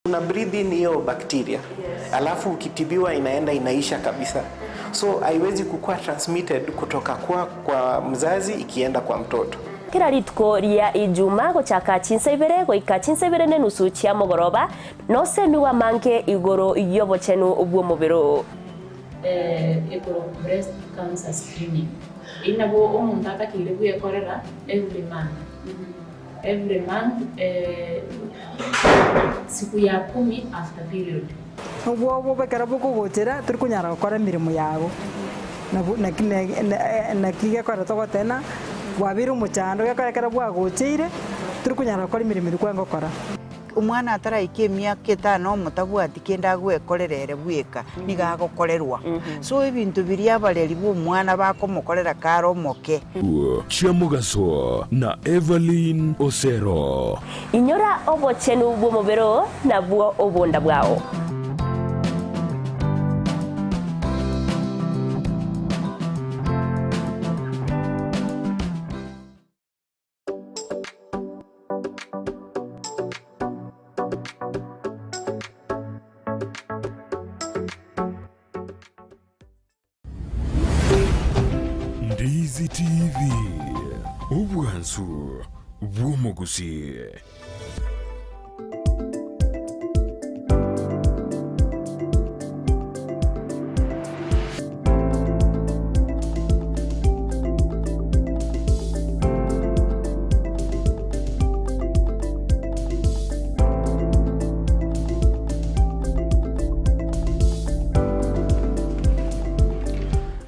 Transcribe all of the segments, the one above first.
Una breathe in hiyo bacteria. Alafu ukitibiwa inaenda inaisha kabisa. So haiwezi kukua transmitted kutoka kwa mzazi ikienda kwa mtoto. Kira ritko ria ijuma gochaka chinsebere goika chinsebere ne nusu chia mogoroba no semiwa manke igoro iyobo chenu obwo mobero. Igoro breast cancer screening. Inabo omuntu atakire kuyekorera every month. Every month siku ya 10 after period. Ubwo bekara buko gochera turi kunyara gukora mirimo yago. Na kiga kora togotena wabira umuchando gakarekera bwagochire turi kunyara gukora imirimo irikwengo kora. Umwana ataraike emyaka 5 mutabwati kenda gwekorerere bweka nigagokorerwa so ebintu biri abareri b'umwana bakomukorera karo moke Chiamugaso na Evelyn Osero Inyora obochenu bwo mobero na bwo obonda bwao. Ndizi TV Ubwansu Gusii.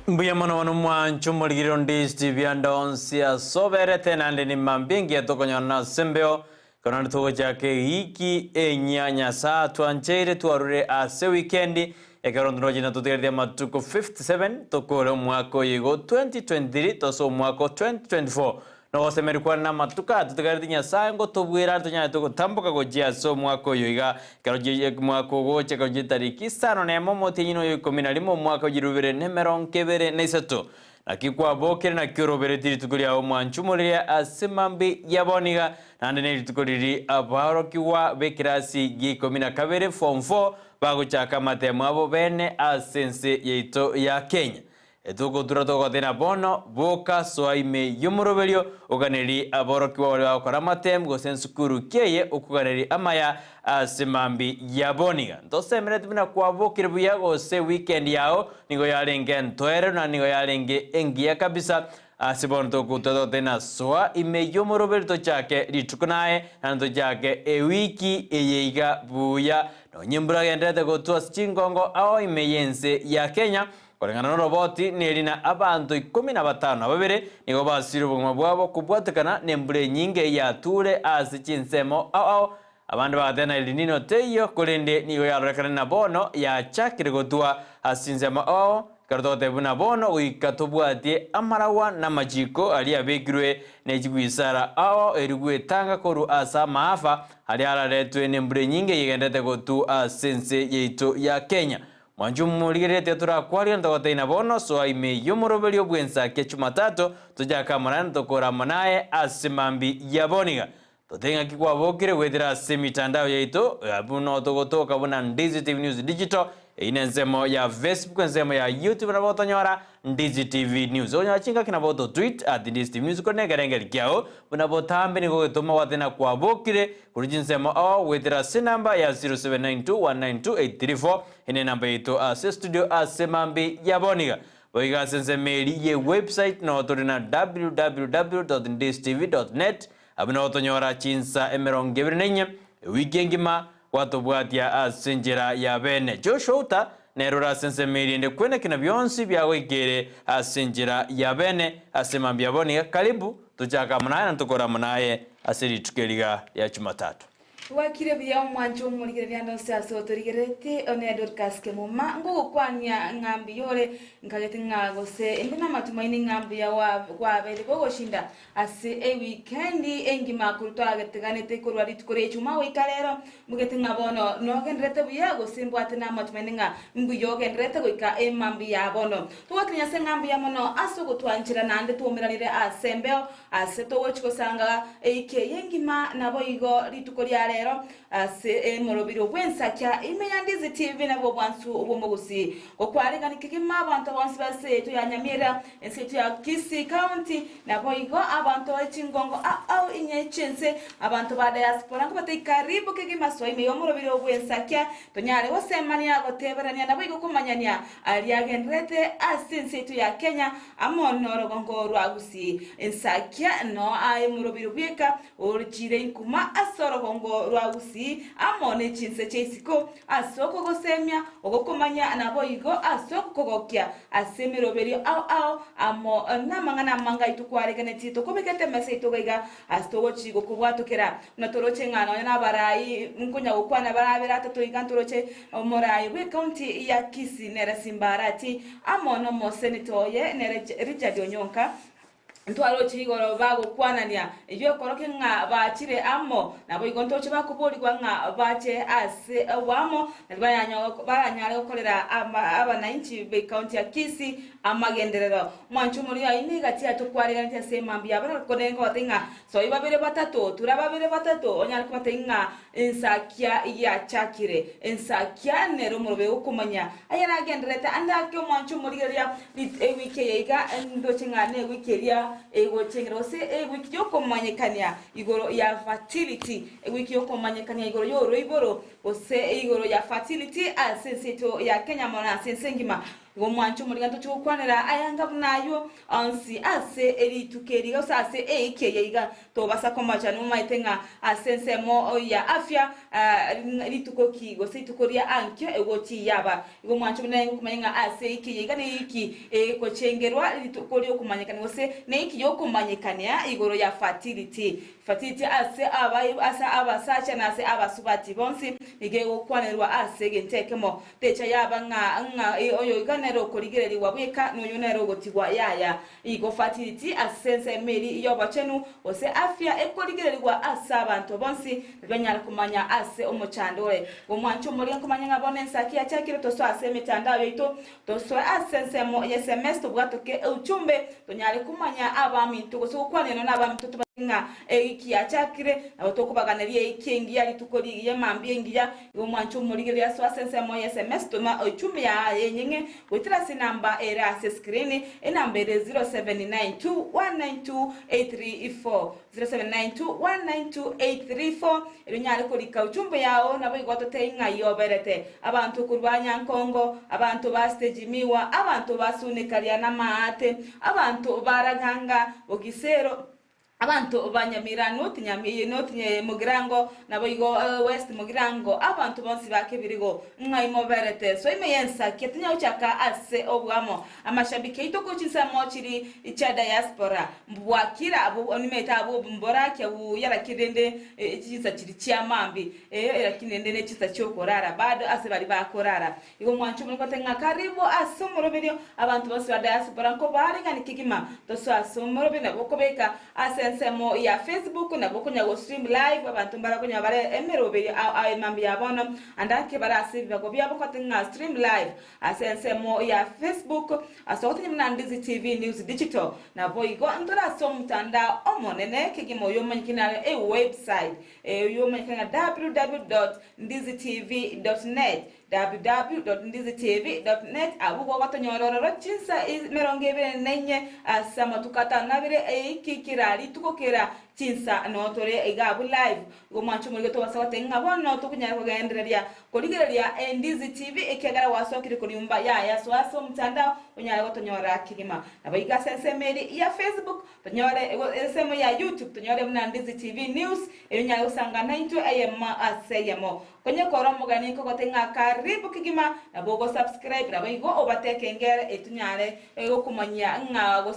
Mbuyamano wanu mwanchu muligiro Ndizi TV andonsia soberete nande ni mambingi ya toko nyona sembeo kanani toko chake hiki nyanya saa tuancheire tuarure ase weekendi ekarondoji na tutegerea matuko 57 toko leo mwako yigo 2023 toso mwako 2024 no semerikwa na matuka tutegerea saa ngo tobwera tunya toko tamboka gojia so mwako yiga karoji mwako goche karoji tariki sano na momo tinyino yo 11 mwako jirubere nemeron kebere neisato nakikwa bokere na kirobere tiri tukulia omwanchumulia asimambi yaboniga nande ne tukuriri abaro kiwa bekirasi gikomina kabere form 4 baguchaka matemo abo bene asense yeito ya Kenya etuko turato tena bono boka soaime yumurobelio oganeri abaro kiwa wale bakora matem go sensukuru keye okuganeri amaya asimambi yaboniga ndose mene tubina kwa bokire buyago se weekend yao ningo yarenge ntoere na ningo yarenge engia kabisa asibonto kutato tena soa ime yumurobelito chake litukunae nando chake ewiki eyeiga buya no nyimbura gendete gotua chingongo ao ime yense ya Kenya Kolengana no roboti nerina abantu 15 babere nigo basiro buguma bwabo kubwatekana nembure nyinge ya ture asichinsemo ao abantu bagatena ilinino teyo kolende nigo yarekana na bono ya chakire gotua asinsemo ao karotote buna bono uikatobwatie amarawa na majiko ali abegirwe nejigwisara ao erigwe tanga koru asa maafa ali alaretwe nembure nyinge yigendete gotu asense yeito ya Kenya Mwanjumu ligirete turakwari ndogoteina bono so aime yumurobelio bwensakia Jumatatu tujaka marana tokora manaye asimambi yaboniga totenga kikwa bokire wedira semitandao yaito abuno togotoka buna Ndizi TV News Digital inenzemo ya Facebook nzemo ya YouTube na boto nyora Ndizi TV News onya chinga kina boto tweet @Ndizi TV News kone garengeri kiao buna botambe ni gogotoma watena kwa bokire kurijinzemo o wedira sinamba ya 0792192834 ine namba yeto ase studio asemambi yaboniga boiga sense meli ye website no torina www.ndiztv.net abuna otonyora chinsa emerongebrenenye wikengima watu bwatia asenjera ya bene Joshua nerora sense meli ende kwene kina byonsi byawegere asenjera ya bene asemambi yaboniga karibu tuchaka manaye na tukora manaye asiri tukeliga ya Jumatatu Wakire bya mwancho muligere byando syaso torigerete one Dorcas Kemuma ngo kwanya ngambi yore ngagete ngagose endina matumaini ngambi ya wa bele go shinda ase e weekend engi makuru twagateganete kurwa ritukore chuma wikarero mugete ngabono no gendrete bya go simbwate na matumaini nga mbuyo gendrete go ka emambi ya bono tuwakinya se ngambi ya mono asugo twanchira nande tuomiranire asembeo ase to wochiko sanga eke yengi ma nabo igo ritukore rero ase morobiro Ensakia imenya Ndizi TV nabo bwansu ubwo Gusii okwarengana kigima abantu bonse base to ya Nyamira ensetu ya Kisii County nabo igo abantu bachingongo au inyechense abantu ba diaspora ngo batei karibu kigima so ime yo morobiro Ensakia tonyare wosemani agoteberania nabo igo kumanyania aliagendrete asensetu ya Kenya amonoro gongo rwa Gusii Ensakia no ai morobiro bweka orchire inkuma asoro gongo rwa Gusii amone chinse chesiko asoko gosemia ogokomanya nabo igo asoko gokia asemiroberi au amo namangana manga itukwaregane tito kubekete meseito gaiga astogo chigo kubwatokera natoroche ngano na barai nkunya gukwana barabera tato igantoroche morai we county ya Kisii nera simbarati amono mo senitoye nera Richard Onyonka ntwaro chigoro bago kwanania iyo koroke nga bachire amo nabo igontoche bakubori kwa nga bache ase wamo baranyale gukorera abanainchi be county ya Kisii amagenderero mwanchu muri aini gati atokwarira nti ase mambi abara konengo batinga so ibabere batatu turababere batatu onyal kubatinga Ensakia ya chakire Ensakia nero murobe ukumanya ayana agendereta andake mwanchu muri ya wiki yiga ndoche ngane wiki ya ego chengrose wiki yo komanyekania igoro ya fertility wiki yo komanyekania igoro yo roiboro ose igoro ya fertility asenseto ya Kenya mona sensengima ngo mwanchu muri ganto chukwanira ayanga bunayo ansi ase eri tukeri go sase eke yiga to basa komacha no maitenga asensemo ya afya ritukoki go seitukoria anke ego chi yaba ngo mwanchu muri kumanya ase eke yiga ne iki ko chengerwa ritukori yo kumanyekana gose ne iki yo kumanyekania igoro ya fertility ase abayi asa abasacha na ase abasubati bonsi ige go kwanerwa ase gentekemo techa yaba nga oyo nero korigereri wabweka no yonero gotigwa yaya igo fertility asense meri iyo bachenu ose afya ekorigereri wa asa abantu bonsi banyara kumanya ase omochandore omwancho muri kumanya ngabone Ensakia cyakire to so ase mitandao yito to so asense mo SMS to bwatoke uchumbe tonyare kumanya abamintu go kwaneno n'abamintu nga ekiya chakire abatokubaganirie ikingi yali tukori ye mambi ngiya yo mwancho muri ya so asense mo SMS to ma uchumbe ya yenyenge witrasi namba era ase screen enamba 0792192834 0792192834 erunyale kolika uchumbe yao nabo igoto tenga yoberete abantu kurwanya nkongo abantu bastejimiwa abantu basunekalia na maate abantu baraganga ogisero abantu banyamira Nyamira Mugirango nabo igo West Mugirango abantu bonsi bakebirigo mwaimo berete so ime Ensakia tinya uchaka ase obwamo amashabike itoko chisamo chiri cha diaspora mbwakira abo onimeta abo mborake u yara kidende chisa chiri cha mambi era kinende ne chisa chokorara bado ase bali bakorara igo mwanchu muri kotenga karibu asumurobero abantu bonsi ba diaspora ko bari ngani kigima to so asumurobero bokobeka ase semo ya Facebook na bokunya go stream live abantu barakunya bare emerobe a mambi yabono andake barasi bago byabo kwatinga stream live asensemo ya Facebook asoti mna Ndizi TV News Digital na boigo ndora so mtanda omonene kigimo yo manyikina website yo manyikina www.ndizitv.net www.ndizitv.net abugo batonyororo chinsa merongebe nenye asama tukata nabire ekikirali tukokera chinsa notore igabu live gomanchu muri to basaba tenga bono tukunyara kugendereria koligereria Ndizi TV ekegara wasokire kunyumba ya swaso mtandao unyara gotonyora kigima nabayiga sensemeri ya Facebook tonyore semo ya YouTube tonyore mna Ndizi TV News enyara usanga 9 am aseyemo konye koromo gani ko gotenga karibu kigima nabogo subscribe nabayigo obateke ngere etunyare ego kumanya nga go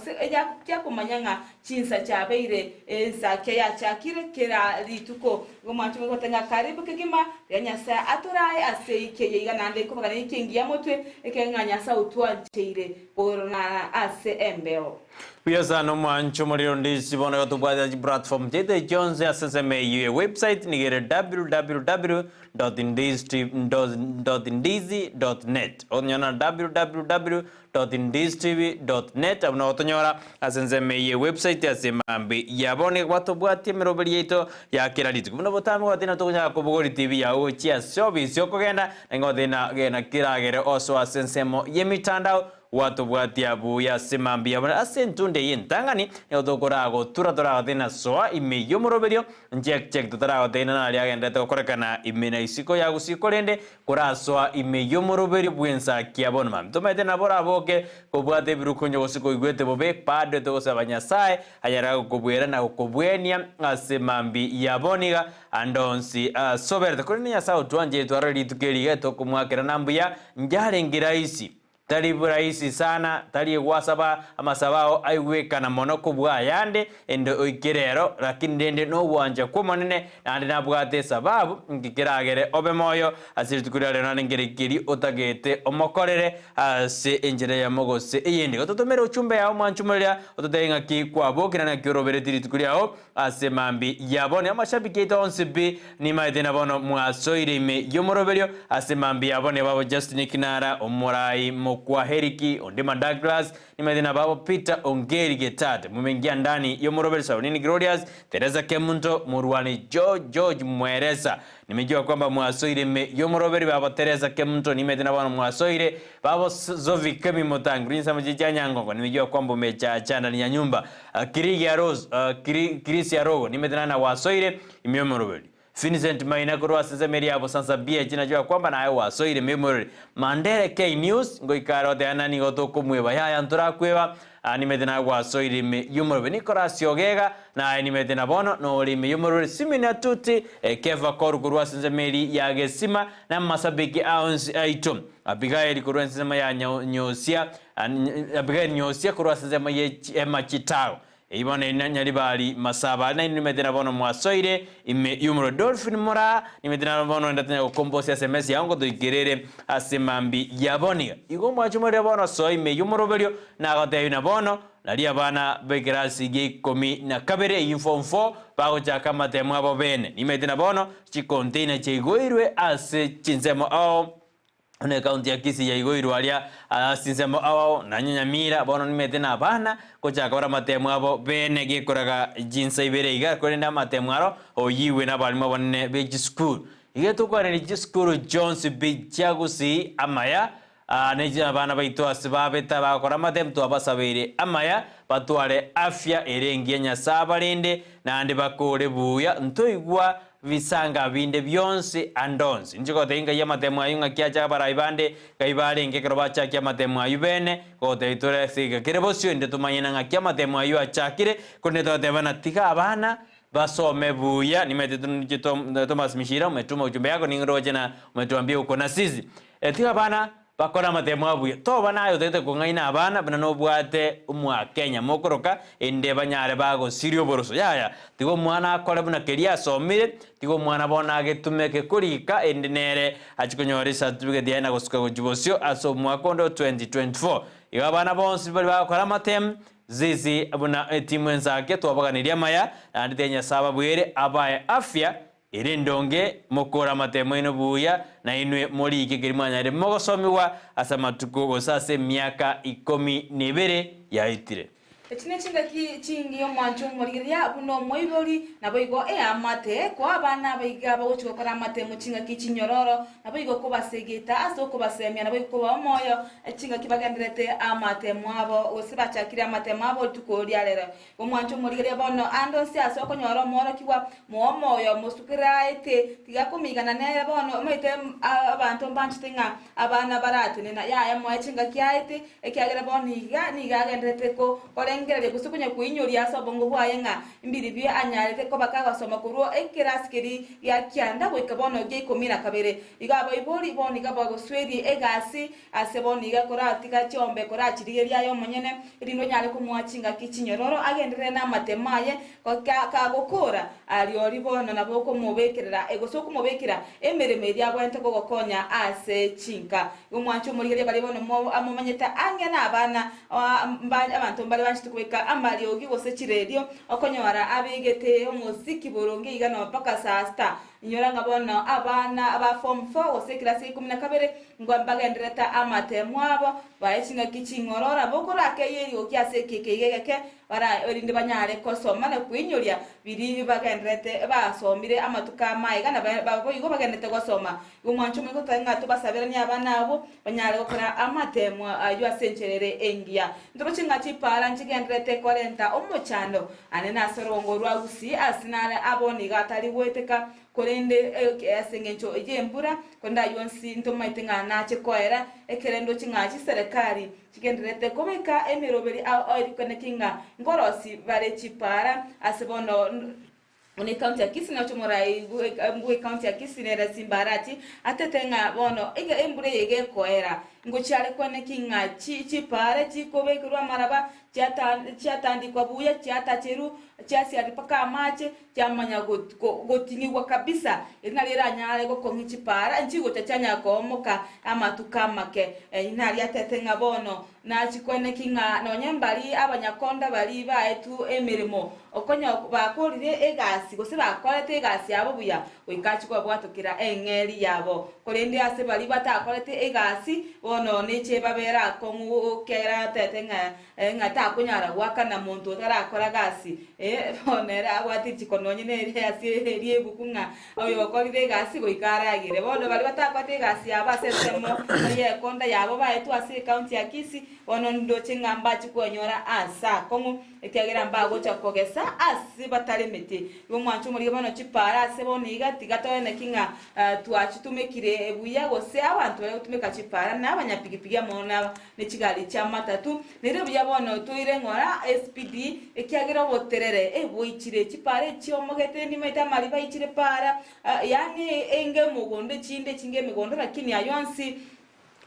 ya kumanya nga chinsa cha beire Ensakia ya chakire kera lituko gomanchu gotenga karibu kigima yanyasa aturai aseike yiga nande ko bagana ikingi ya motwe ekenganya sa utwa cheire borona ase embeo Piyasa no mwancho muri Ndizi bona gatubwada platform tete Jones aseseme website nigere www.ndizi.net onyana www.ndizitv.net abona otonyora aseseme website asemambe yabone gwatubwati meroberi yeto ya kirariti kumuna botame watina tokunya kubugori TV ya uchi service yokogenda ngodena gena kiragere oso asensemo yemitandao watu bwatia buya semambia bana asentunde yentangani yodokorago turatora dena soa ime yomoroberio check tutarago dena nali agenda to korekana imena isiko ya gusiko lende korasoa ime yomoroberio buensa kiabon mam to metena bora boke ko bwate birukonyo gusiko igwete bobe pade to gosabanya sai ayarago kobwera na kobwenia asemambi yaboniga andonsi soberte koninya sao twanje twarali tukeli to kumwakera nambuya njare ngiraisi tali burahisi sana tali wasaba amasabao aiweka na monoko bwa yande endo oikerero lakini ndende no wanja kwa monene nandi nabwate sababu ngikiragere obe moyo asiritukirare na ngerekiri otagete omokorere ase enjere ya mogose eyende gototomera uchumbe ya mwanchumulia ototenga ki kwa boki na kirobere tiritukuliao ase mambi yabone amashabiki eto onsibi ni maidena bono mwasoire ime yomoroberio ase mambi yabone babo Justin Kinara omorai kwa heriki ondema Douglas ni medina babo Peter Ongeri Getate mumengia ndani yo Robert nini Glorious Teresa Kemunto Murwani George Mweresa nimejua kwamba mwasoire yo Robert babo Teresa Kemunto ni medina babo mwasoire babo Zovi Kemi Motangu rinsa mjija nyango nimejua kwamba umechachana ni nyumba Kirigi Rose Kirisi Arogo ni medina na wasoire yo Robert Vincent Maina kurwa sasa meri hapo sasa bia jinajua kwamba na ayo wasoire memory Mandere K News ngoikaro de anani gotoko mweba ya ntura kweba animedena wasoire me yumoro Nicola Siogega na animedena bono no lime yumoro simina tuti Keva kurwa sasa meri ya gesima na masabiki aunsi aitum Abigail kurwa sasa ya nyosia Abigail nyosia kurwa sasa ya chitao ibone nyali bali masaba na nimedena bono mwasoire ime yumro Dolphin Mora nimedena bono ndatanya kukombosi SMS yango doigerere asemambi yaboniga igo mwachumore bono so ime yumro belio na gote ina bono nali abana begrasi ge komi na kabere inform 4 bago chaka matemo abo bene nimedena bono chi container chigoirwe ase chinsemo ao ne kaunti ya Kisii ya igoiru alia sinsemo awao na Nyamira bono nimetena abana kocha akora matemu abo bene gekoraga jinsa ibere iga korenda matemu aro oyiwe na balimo bonne beji school igeto kwa ni school Jones Gusii amaya neja abana baito asibabe tabakora matemu to abasabere amaya batware afya erengia nyasabalende na ande bakore buya ntoigwa visanga binde byonse andonse njiko tenga ya matemu ayunga kiacha bara ibande kaibale ngekero bacha kya matemu ayubene ko teitore siga kerebosyo inde tumanyena ngakya matemu ayu achakire kone to tebana tika abana basome buya nimete Thomas Mishira umetuma ujumbe yako ningroje na umetuambia uko na sisi tika bana bakora matemu abuya to bana ayo tete kungaina abana bana no bwate umwa Kenya mokoroka ende banyare bago sirio boroso yaya tigo mwana akora buna keria somire tigo mwana bona agetumeke kurika ende nere achikonyore certificate yana gosuka gojibosyo aso mwakondo 2024 iga bana bonsi bali bakora matemu zizi abuna timu Ensakia twabaganiria maya andi tenya sababu ere abaye afya irindonge mokora matemo ino buya na inwe muri ikigirmanya re mogosomiwa asa matuko gosase miaka 12 yaitire Etine chinga chingi yo mwancho morigeria buno moibori na boigo amate kwa bana baiga bagochiko kora mate mu chinga kichinyororo na boigo ko basegeta aso ko basemya na boigo ko moyo chinga kibagandirete amate mwabo osiba chakira amate mwabo tukoria lero bo mwancho morigeria bono ando si aso ko nyoro moro kiwa moyo musukira ete tigakumigana ne bono moite abantu mbanchitinga abana barate na ya mo chinga kiaite ekiagera boniga niga gendrete ko ngere gusukunya kuinyuria so bongo bwayenga imbiri bye anyarete ko bakagasoma kuruo ekiraskeri ya kyanda gwikabono ge 12 igabo ibori boni gabo guswedi egasi aseboni gakora atika chombe kora chirigeria yo munyene irindo nyale kumwachinga kichinyororo agendere na matemaye ko kagokora ariori bono naboko mubekerera egosoku mubekira emeremeri agwente ko gokonya ase chinka umwancho murigeria bari bono amumanyeta angena abana abantu mbali tukubika amariogi gose chiredio okonyora abegete omuziki boronge igana mpaka saa sita inyora ngabona abana aba form 4 gose class 12 ngwamba gendereta amatemo abo baechinga kichingorora bokora keyeri okiase kekegeke bara orinde banyare kosoma na kwinyoria biri bagenderete basomire amatuka maiga na babo igo bagenderete gosoma umwancho mwiko tanga tubasabira ni abana abo banyare gukora amatemo ayo asencherere engia ndoro chinga chipara nchigenderete 40 omochando ane nasorongo rwa Gusii asinare aboni gatari weteka korende asengencho ejembura konda yonsi ntomaitenga nache koera ekerendo chingachi serikali chigenderete komeka emiroberi oirikonekinga ngorosi bare chipara asibono Une county ya Kisii na chomorai mbue county ya Kisii nera simbarati atetenga bono ega embure yege koera ngochare kone kinga chipare chikobekurwa maraba chiatandi kwa buya chiatacheru chiasi alipaka mache chamanya gotingiwa kabisa inalira nyale go kongi chipara nchigo chachanya komoka ama tukamake inali atetenga bono na chikone kinga nonyembali abanyakonda bali baetu emirimo okonya bakorire egasi gose bakorete egasi abo buya oikachi kwa bwatukira engeri yabo korende ase bali batakorete egasi bono neche babera komu kera tetenga ngata kunyara wakana muntu utarakora gasi bonera abwati chikononye nere ase rie bukunga oyo bakorire egasi goikaragire bono bali batakorete egasi abo asesemo ye konda yabo baetu ase county ya Kisii bono ndo chingamba chikonyora asa komu ekiagera mbago chakogesa asi batalemete yo mwancho muri bono chipara seboniga tigatone kinga twachitumekire ebuya gose abantu bayotumeka chipara n'abanyapigipigi amona nekigali cha matatu nere buya bono tuire ngora SPD ekiagera boterere eboichire chipara chiomogete ni meta mali baichire para yani enge mugonde chinde chinge migondo lakini ayonsi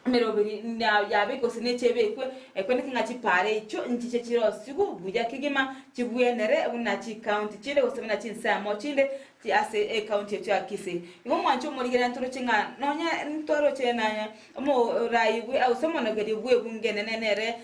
merobiri yabe gose nechebekwe ekwene kinga chipare icho nchiche chiro sigu buya kigima chibuenere unachi county chile gose na chinsamo chinde ti ase county ya Kisii ngo mwancho muligera ntoro chinga nonya ntoro chena mo raiwe au somono gedi bwe bungene nenere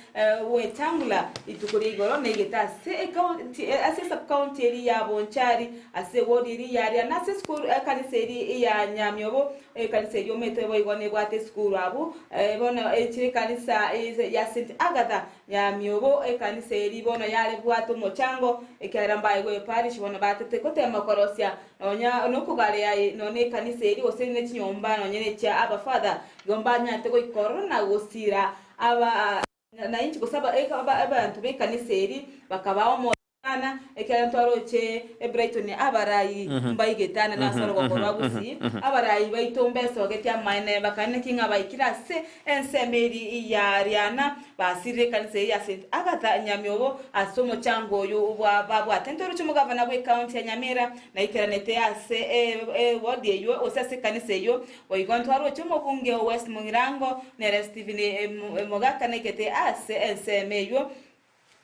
wetangula itukuri igoro negeta se county ase sub county eri ya Bonchari ase wodi eri ya na se school kaniseri ya Nyamyobo kaniseri yo metebo igone bwate school abo bono echire kanisa ya St Agatha ya Myobo kaniseri bono yale bwato mochango ekaramba igwe parish bono batete kotema korosia onya nokugale ya none kaniseri osene chinyomba nonyene cha aba father gomba nyate go ikorona gosira aba na inchi gosaba abantu be kaniseri bakabaho ana ekera ntwaroche Brighton abarayi mbayigetana na soro gokora Gusii abarayi baitombeso getia maine bakane kinga baikira se ensemeri ya Riana basire kanise ya St Agatha Nyamyobo asomo chango yo babu atentoro chumugavana we county ya Nyamira na ikeranete ase wodi yo osase kanise yo oigontwaroche mobunge West Mugirango nere Steven Mogaka nekete ase ensemeyo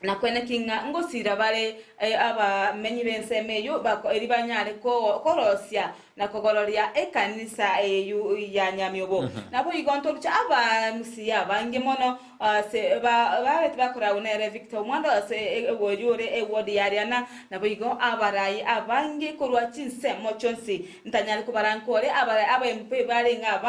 na kwene kinga ngosira bale aba menyi bensemeyo bako eribanyale ko korosia na kogoloria ekanisa ya Nyamyobo nabo igonto cha aba musia bange mono se ba bakora unere Victor Mwanda se woriore wodi yariana nabo igo abarai abange korwa chinse mochonsi ntanyali kubarankore aba MP bale nga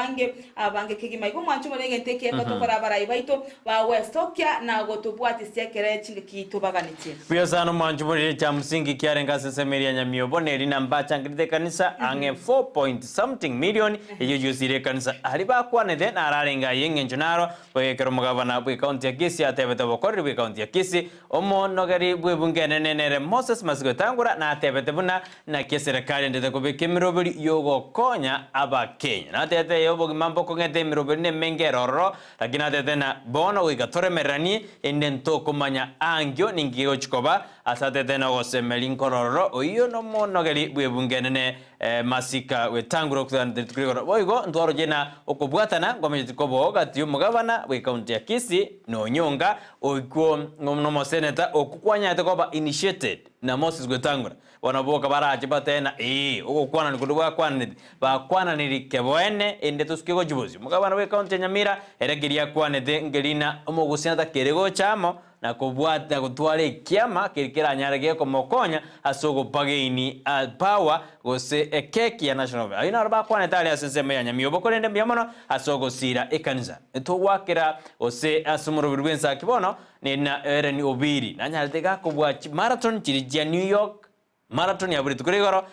abange kigima igo mwancho molenge nteke ko tokora abarai baito ba Ensakia na gotubwati sekere kitubaganitie Biosano mwanjumuri cha msingi kiarenga sesemeri ya Nyamyobo neri namba changirite kanisa ange 4 point something million yujusire kanisa aliba kwane den ararenga yenge njunaro wekero mugavana bwe county ya Kisii atebete bokori bwe county ya Kisii omonogari bwe bungene nenere Moses Masigotangura na atebete buna na kiserikali ndete kubike mirobiri yogo konya aba Kenya na tete yobo mambo kongete mirobiri ne mengeroro lakini atete na bono wigatore merani endento kumanya angyo ningio chikoba asate tena gose melinkororo oyo no monogeri bwe bungene ne masika wetanguro kutandikoro boigo ntwaro jena okubwatana ngome tikobo gati umugabana we county ya Kisii no nyonga oiko no senator okukwanya tekoba initiated na Moses Gwetangura wanaboka baraje batena okukwana nikudwa kwana nirikebwene ende tuskego jubuzi mugabana we county ya Nyamira eregiria kwanete ngelina omugusina kerego chamo na kubwata gutware kiama kirikira nyarage ko mokonya asogo pagaini power gose ekeki ya national aina arba kwana tali asensema ya nyamiyo bokolende myamono asogo sira ekanza to wakira ose asumuro birwensa kibono ni na ereni obiri na nyarega kubwa marathon chirija New York marathon ya buri tukurigoro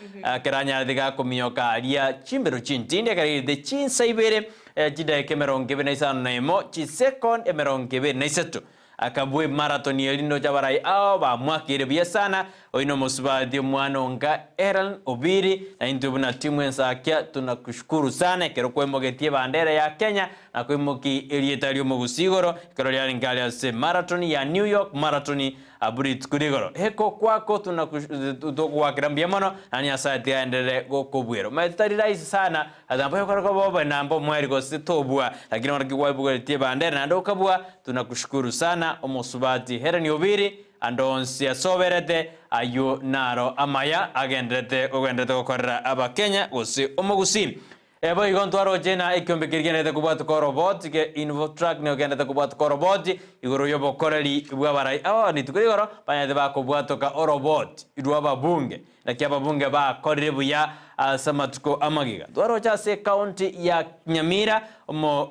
kiranya nyarega ko miyoka aria chimbero chintinde kari de chinsaibere jida kemeronge benaisano naimo chi second emeronge benaisetu akabwe marathon yelindo jabarai ba mwakire bia sana oino musubadi mwana nga Aaron Obiri na intubu na timu Ensakia tunakushukuru sana kero kwemogetie bandera ya Kenya na kwemoki elietario mogusigoro kero ya ngali ase marathon ya New York marathon aburi tukurigoro heko kwako tunakushukuru mbia mono ani asati aendele gokobwero maitari rais sana adambo ko bobo nambo mweri go sitobwa lakini wanakiwa bugetie bandera na ndokabwa tunakushukuru sana omosubati Aaron Obiri andonsia soberete ayo naro amaya agendrete gokorera aba Kenya gose omogusi ebo igontwaro jena ikombe kirgenete kubatu ko robot ke invotrack ne ogendete kubatu ko robot igoro yobo korali bwabarai ni tukurigoro panyate ba kubatu ka robot idwaba bunge na kiaba bunge ba koribu ya samatuko amagiga twaro cha se county ya Nyamira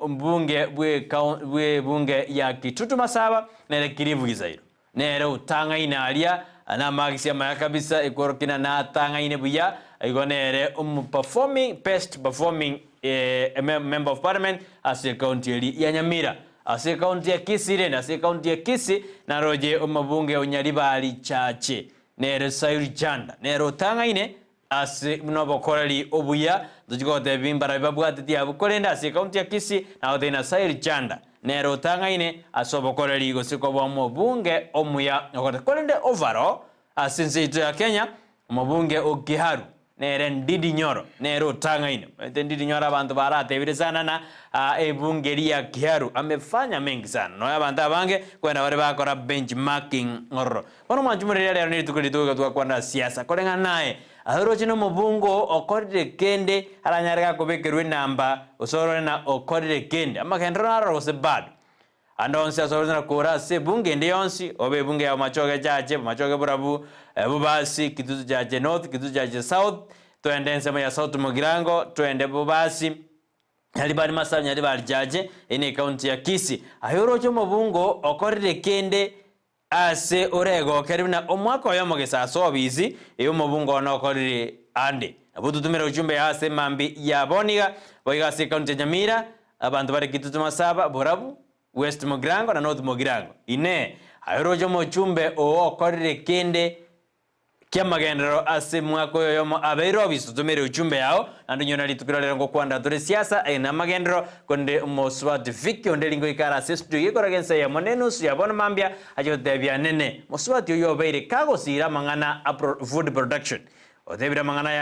mbunge bwe bunge ya Kitutu Masaba na kirivu gizairo nero utanga inalia ana magisia maya kabisa ikorokina na tanga ine buya igonere best performing member of parliament as a county ya Nyamira as a county ya Kisii na as a county ya Kisii na roje umabunge onyalibali chache nero sayuri janda nero tanga ine as mnobo korali obuya dujigote bimbara babwati ya bukolenda as a county ya Kisii na odena sayuri janda nero tangaine asobokoreri gosiko bwa bunge omuya okokolende ovaro asinzito ya Kenya mubunge ogiharu nere Ndidi Nyoro nero tangaine Ndidi Nyoro abantu barate bire sana na ebunge ya Giharu amefanya mengi sana no abantu abange kwenda bare bakora benchmarking ngoro bano manjumure lero ni tukulituka twakwana siasa kolenga naye ahoro chino mubungo okorire kende aranyarega kubekerwe namba osoro na okorire kende amakendro naro se bad andonse osoro na kura se bunge ndionsi obe bunge ya machoge jaje machoge burabu bubasi kitutu jaje north kitutu jaje south tuendense ya south Mugirango tuende bubasi halibali masanya halibali jaje ene county ya Kisii ahoro chino mubungo okorire kende ase orego keribina omwaka oyo mogesa sobizi eyo mubungo no korire ande abutu tumira ujumbe ase mambi ya boniga boiga se county Nyamira abantu bari Kitutu Masaba borabu West Mugirango na North Mugirango ine ayorojo mo chumbe o korire kende kiamagendero ase mwaka oyo yomo abeiro bisu tumira ujumbe yao andu nyona litukiralera ngo kwanda tore siasa na magendero konde moswati fiki ondelingo ikara sestu yikoragensa ya monenus ya bona mambia ajo debia nene moswati yo beire kago sira mangana food production odebira mangana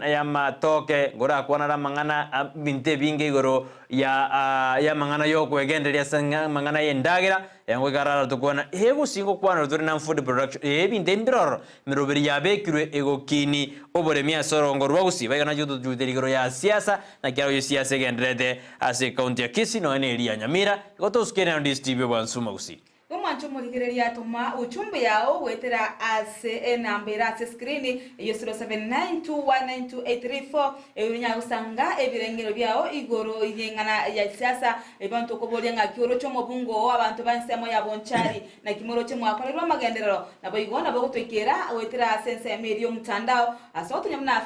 ya matoke ngora kwana ra mangana binte binge goro ya mangana yo kwegenderia sanga mangana yendagira yango garara tukona hego singo kwana turi na food production binte ndroro miroberi ya bekirwe ego kini oboremia sorongo rwagusii baigana judo juderigoro ya siasa na kiaro yo siasa gendrede ase county ya Kisii no ene ya Nyamira gotoskene on this TV bansuma Gusii Mwancho muligireria tuma uchumbe yao wetera ase nambera ase screen iyo 0792192834 ebinya usanga ebirengero byao igoro yengana ya siasa ebantu kobolia ngakioro cyo mubungo abantu bansemo yabonchari na kimoro cyo mwakorerwa magenderero nabo igona bako twekera wetera sense ya media mtandao asoto nyamna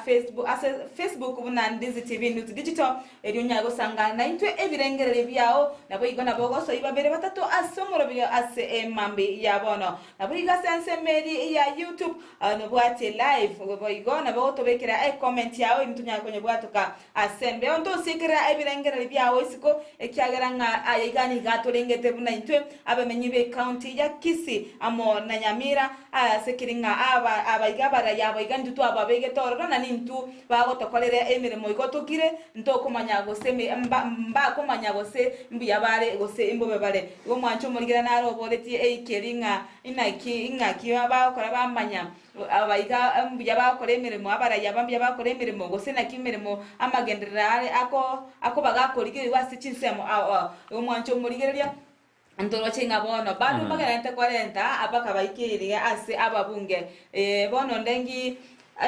Facebook buna Ndizi TV News Digital eriyo nyago sanga na intwe ebirengero byao nabo igona bako so ibabere batatu asomoro byo ase mambi ya bono na buiga sense meri ya YouTube no bwate live boigo na bo tobekera comment yawe mtunya kwenye bwatoka asembe ondo sikira ebirengera byawe siko ekyagera nga ayigani gatolengete buna intwe abamenyibe county ya Kisii amo na Nyamira sekiringa abaiga bara yabo igandi tu ababege torora na nintu bago tokolere emirimo igotokire ntokumanya gose mba kumanya gose mbuya bare gose imbobe bare go mwancho murigira naro boreti eikeringa inaki bakora bamanya abaiga mbuya bakora emirimo abara yabambya bakora emirimo gose na kimirimo amagenderare ako bagakorigire wasichinsemo go mwancho murigira Antoro chinga bono bado bagana 40 abaka baikiriga ase ababunge bono ndengi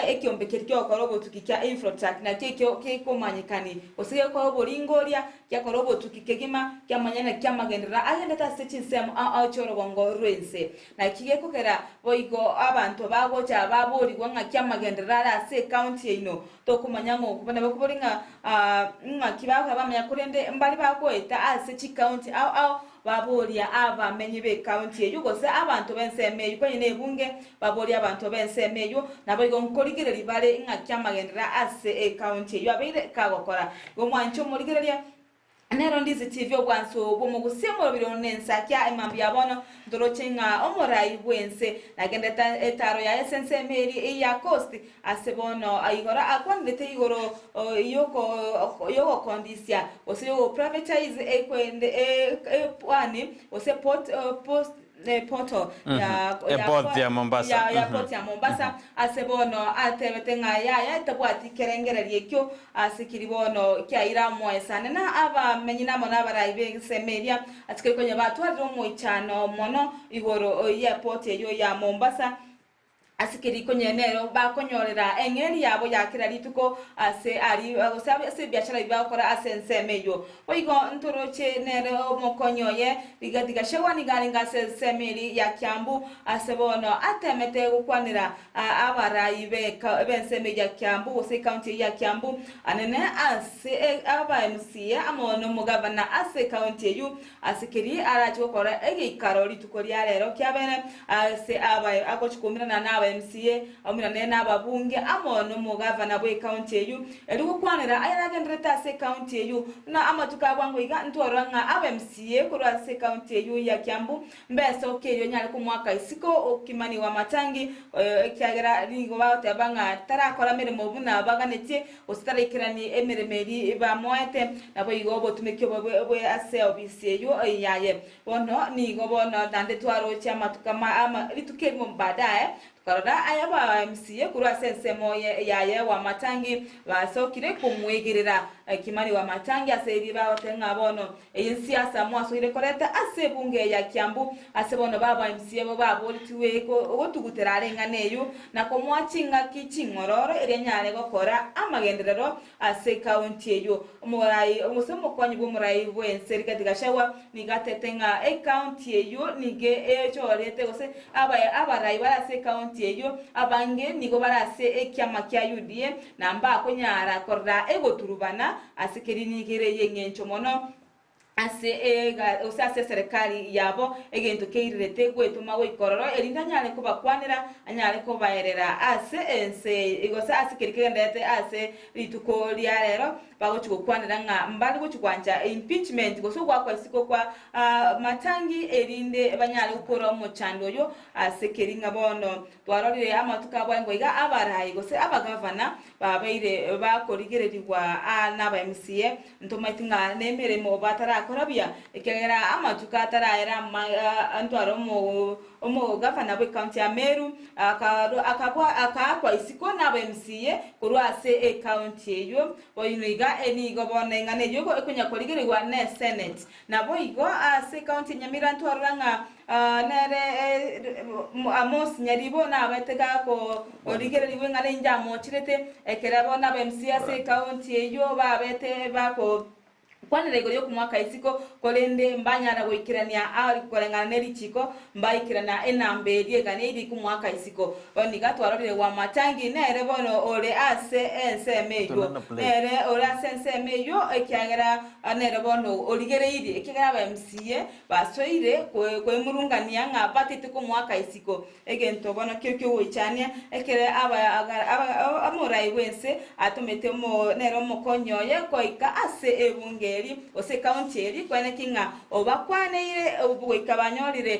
ekiombe kirikyo korobo tukikya infrastructure na kiko manyikani osige ko boringoria kya korobo tukikegima kya manyana kya magendera agenda ta sechinsem choro bongo rwense na kigeko kera boigo abantu bagocha babori gwanga kya magendera ase county ino to kumanyango kubana bakuboringa ngakibaka bamanya kurende mbali bakoeta ase chi county baboria abamenyi be county eyo gose abantu bensemeyo kwenye bunge baboria abantu bensemeyo naboigo nkorigere libale ngakyamagendera ase county eyo abeire kagokora gomwancho murigereria Nero Ndizi TV obwanso bumugusimu birone Ensakia emambi yabono ndorochenga omorai bwense nagenda etaro ya essence meri ya coast asebono ayigora akwandete igoro yoko kondisia osiyo privatize ekwende pani ose post poto ya Mombasa ya port ya Mombasa asebono atebetenga ya tabwati kerengera ryekyo asikiribono kyaira moesane na aba menyina mona baraibe semeria atike kwenye batu adromo ichano mono igoro ya port ya Mombasa asikiri kwenye nero bakonyorera engeri yabo yakira lituko ase ari ase biashara ibakora ase nsemeyo oigo ntoroche nero mokonyoye bigadiga shewani garinga ase semeri ya Kiambu asebono atemete gukwanira abarayibe bensemeyo ya Kiambu ose county ya Kiambu anene ase aba MC amono mugabana ase county yu asikiri aracho kora egikaro lituko lya rero kyabene ase aba akochukumira na MCA amina nena babunge amono mugavana bwe county eyu elikukwanira ayanagendreta se county eyu na amatuka bwangu iga ntoranga aba MCA kurwa se county eyu ya Kiambu mbeso keyo nyali ku mwaka isiko okimani wa matangi kyagera lingo baute banga tarakora mirimo buna baganete ositarekirani emiremeri ba moete nabo igobo tumekyo bwe ase obisi eyu yaye bono ni gobono dande twaro chamatuka ama litukemo baadaye Karada ayaba MCA kurwa sense moye yaye wa matangi basokire kumwegerera kimani wa matangi aseri baotenga bono eyinsiasa mwaso ile koreta ase bunge ya Kiambu asebono baba MCA bo babo lituweko ogotugutera arenganeyo na komwachinga kichingororo erenyale gokora amagenderero ase county eyo umurai umusomo kwanyu bumurai bwense rikatikashawa nigatetenga county eyo nige echorete gose abarai barase county eyo abange nigo barase ekyama kya UDA namba konyara korra egoturubana asikiri nigere yengencho mono ase usase serikali yabo egento keirete gwetuma wikororo erindanyale kuba kwanira anyale kubaerera ase ense igose asikirike ndete ase lituko lya rero bagochiko kwanira nga mbali gochikwanja impeachment goso gwakwa siko kwa matangi erinde banyale ukora mu chando yo asekeringa bono twarorire amatuka bwango iga abarayi gose abagavana babeire bakorigererwa n'aba MCA ntomaitinga nemeremo batara korabia ekegera amatuka ataraera antwaro mu gavana bwe county ya Meru akakwa isiko n'aba MCA kurwase county eyo boyiniga enigo bonenga neyo ekunya korigererwa ne Senate nabo igo ase county Nyamira ntwaranga nere amos nyaribo na abatega ko origererwa ngale njamo chirete ekerabo n'aba MCA ase county eyo babete bako kwanira igoro yo kumwaka isiko kolende mbanyara goikirania ari korengana nerichiko mbaikirana enamberi egane iri kumwaka isiko oniga twarorire wa matangi nere bono ore ase ensemeyo nere ore ase ensemeyo ekiagera nere bono origere iri ekigera ba MCA basoire kwemurungania nga batite kumwaka isiko egento bono kyo wichania ekere aba amurai wense atumete mo nero mokonyoye koika ase ebunge ose county eri kwene kinga obakwaneire obugoika banyorire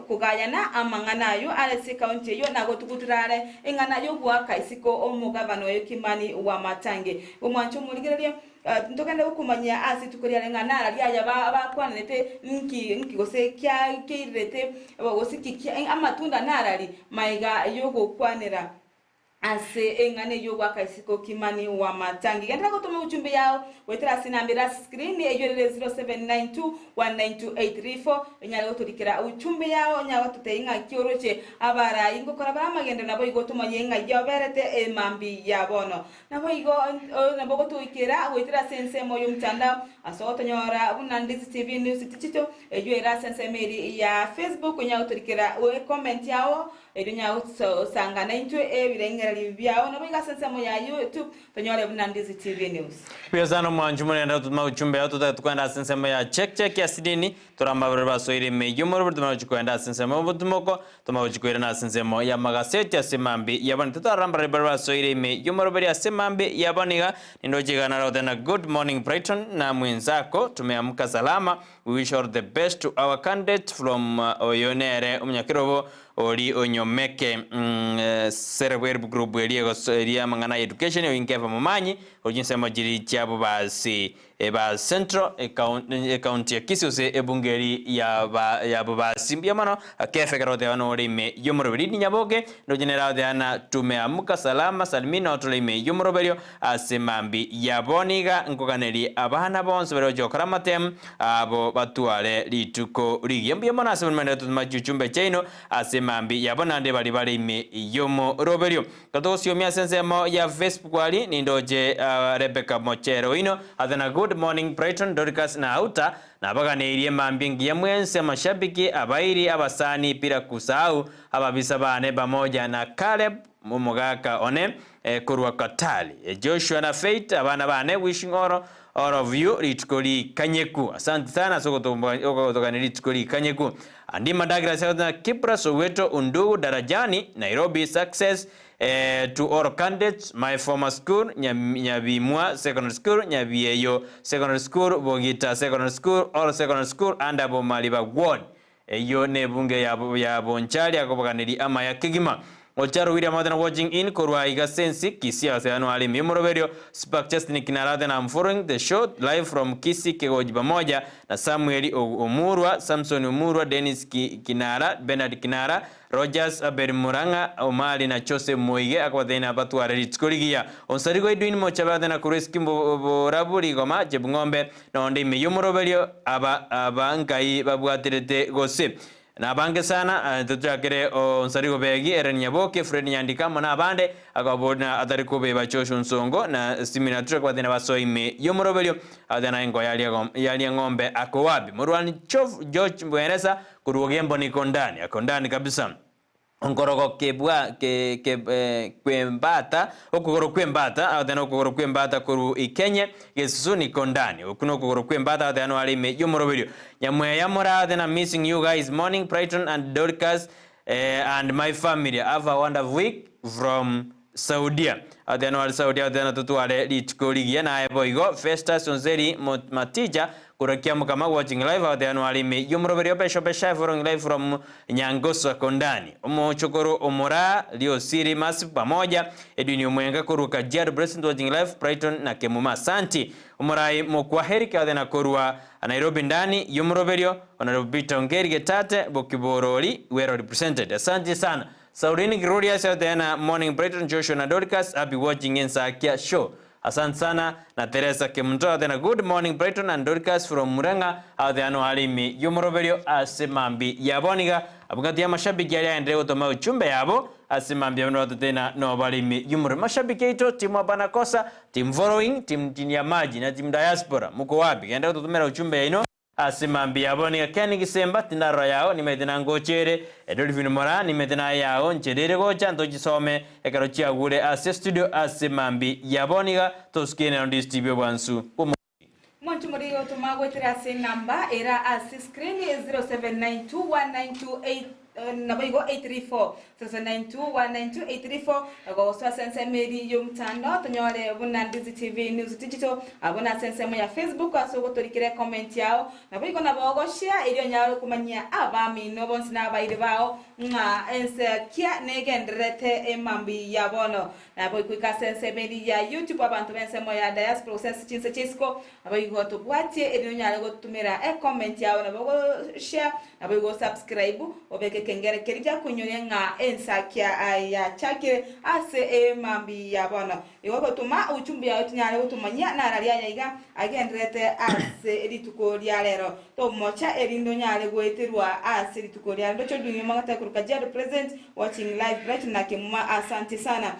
kugayana amangana yo alese county yo nago tukuturare ingana yo gwaka isiko omugabano yo Kimani wa Matange omwancho muligereria ntokende ukumanya asi tukuriare ngana ya bakwanete nki gose kya kirete gose kiki amatunda narari maiga yo gokwanera ase engane yo gwaka isiko Kimani wa Matange genda gutuma uchumbe yao wetera sinambira screen eyorere 0792192834 enyale oturikira uchumbe yao nyawa tuteinga kioroche abara ingo kora bara magendo nabo igotuma yenga yoberete emambi yabono nabo igo nabo gotuikira wetera sense moyo mtandao asoto nyora Ndizi TV news tichito eyorera sense meri ya Facebook nyawa oturikira we comment yao edunya usangana into ebirengera bibyao nabo igasense mo ya YouTube tonyore Ndizi TV news pia sana mwanju munenda tutuma uchumbe yao tutakwenda sensemo ya check ya sidini turamba barba soire meyo tuma ukwenda sensemo butumoko tuma ukwenda na sensemo ya magaseti ya semambi yabani tutaramba barba soire meyo moroberi ya semambi yabaniga ndojigana rote na good morning Brighton na mwenzako tumeamka salama. We wish all the best to our candidate from Oyonere Umnyakirobo ori onyomeke server group area mangana education oinkeva mumanyi ojinsema jiri cyabo basi eba central county ya Kisii ose ebungeri ya basi mbiamano akefe karote wano orime yomoroberi nyaboge no general de ana tumeamka salama salmina otolime yomoroberio asemambi yaboniga ngokaneri abana bonse bero jokramatem abo batuale lituko ligi mbiamano asemende tumachuchumbe chaino asemambi yabonande bali ime yomoroberio katosio mia sensemo ya Facebook ali nindoje Rebecca Mochero ino athana good morning Brighton Dorcas na auta na baganeirie mambingi ya mwense mashabiki abairi abasani pira kusahau ababisa bane pamoja na Caleb Mumugaka one kurwa Katali Joshua na Faith abana bane wishing all of you litukoli kanyeku asante sana sokotoka litukoli kanyeku andi madagra sana Kipra Soweto Undugu Darajani Nairobi success to all candidates my former school Nyabimwa secondary school Nyabieyo secondary school Bogita secondary school all secondary school and abo Maliba ward eyo ne bunge ya Bonchari akobakaniri ama ya Kigima Ocharo William Adana watching in Korwa Igasensi Kisii Aseano Ali Memoroberio Spark Justin Kinarade na I'm following the show live from Kisii Kegojiba moja na Samuel Omurwa Samson Omurwa Dennis Kinara Bernard Kinara Rogers Aberimuranga Omali na Chose Moige akwathena batware ritskoligia onsarigo idwin mochabade na kureski boraburi goma jebungombe na onde meyomoroberio abangai babwatirete gose na bange sana tutakere onsarigo begi erenyaboke Fred Nyandikamo na bande akabona atariko beba chosho nsongo na simina tukwathena basoime yomoroberio adana ngo yali ngombe akowabi murwani chof George Mbueresa kuruogembo ni kondani kabisa Onkorogo kebwa kwembata okugoro kwembata adana okugoro kwembata kuru ikenye Yesu kondani okuno okugoro kwembata adana alime yomoroberio nyamwe yamora adana missing you guys morning Brighton and Dorcas and my family have a wonderful week from Saudia adana Saudia adana tutuale litkoligia na eboigo Festus Onzeri Matija kurakia mukama watching live adana alime yomoroberio pesha following live from Nyangoso kondani omochokoro omora lio siri massive pamoja edwini mwenga kuruka Jar President watching live Brighton na Kemuma santi omorai mokwaheri kadena korwa Nairobi ndani yomoroberio onarobita ongeri getate bokiboroli were represented asante sana Saurini Glorious adena morning Brighton Joshua na Dorcas I'll be watching Ensakia show asante sana na Teresa Kemto adena good morning Brighton and Dorcas from Muranga adena halimi yomoroberio asemambi yaboniga abugati ya mashabiki yali aendelee kutuma uchumbe yabo asimambia bano tena no balimi yumure mashabiki ito timu abana kosa team following team ya maji na team diaspora muko wapi kenda tutumira uchumbe ino asimambia boni Ken Gisemba tinaro yao nimetina ngochere Edolfin Mora nimetina yao ncherere gocha ntojisome ekaro chiagure ase studio asimambi yaboniga toskene on this TV wansu Mwanchu muriyo tumagwetera se namba era asi screen 07921928 naboigo 834 0921922834 ago so sense meri yumtano tonyole buna Ndizi TV News Digital abona sense mo ya Facebook aso gotorikire comment yao naboigo nabogo share iriyo nyaro kumanya abami no bonsi na baire bao nga Ensakia negendrete emambi yabono naboigo ka sense meri ya YouTube abantu bense mo ya diaspora sense chinse chisco aboigo to bwatie iriyo nyaro gotumira comment yao nabogo share naboigo subscribe obeke kengere kerija kunyonya nga Ensakia ya chakire ase mambi yabona iwako tuma uchumbi ya utinyale utumanya na ralia yaiga agendrete ase rituko lya lero to mocha erindo nyale gweterwa ase rituko lya ndo chodunye mangata kuruka jado present watching live Brighton na Kemuma. Asante sana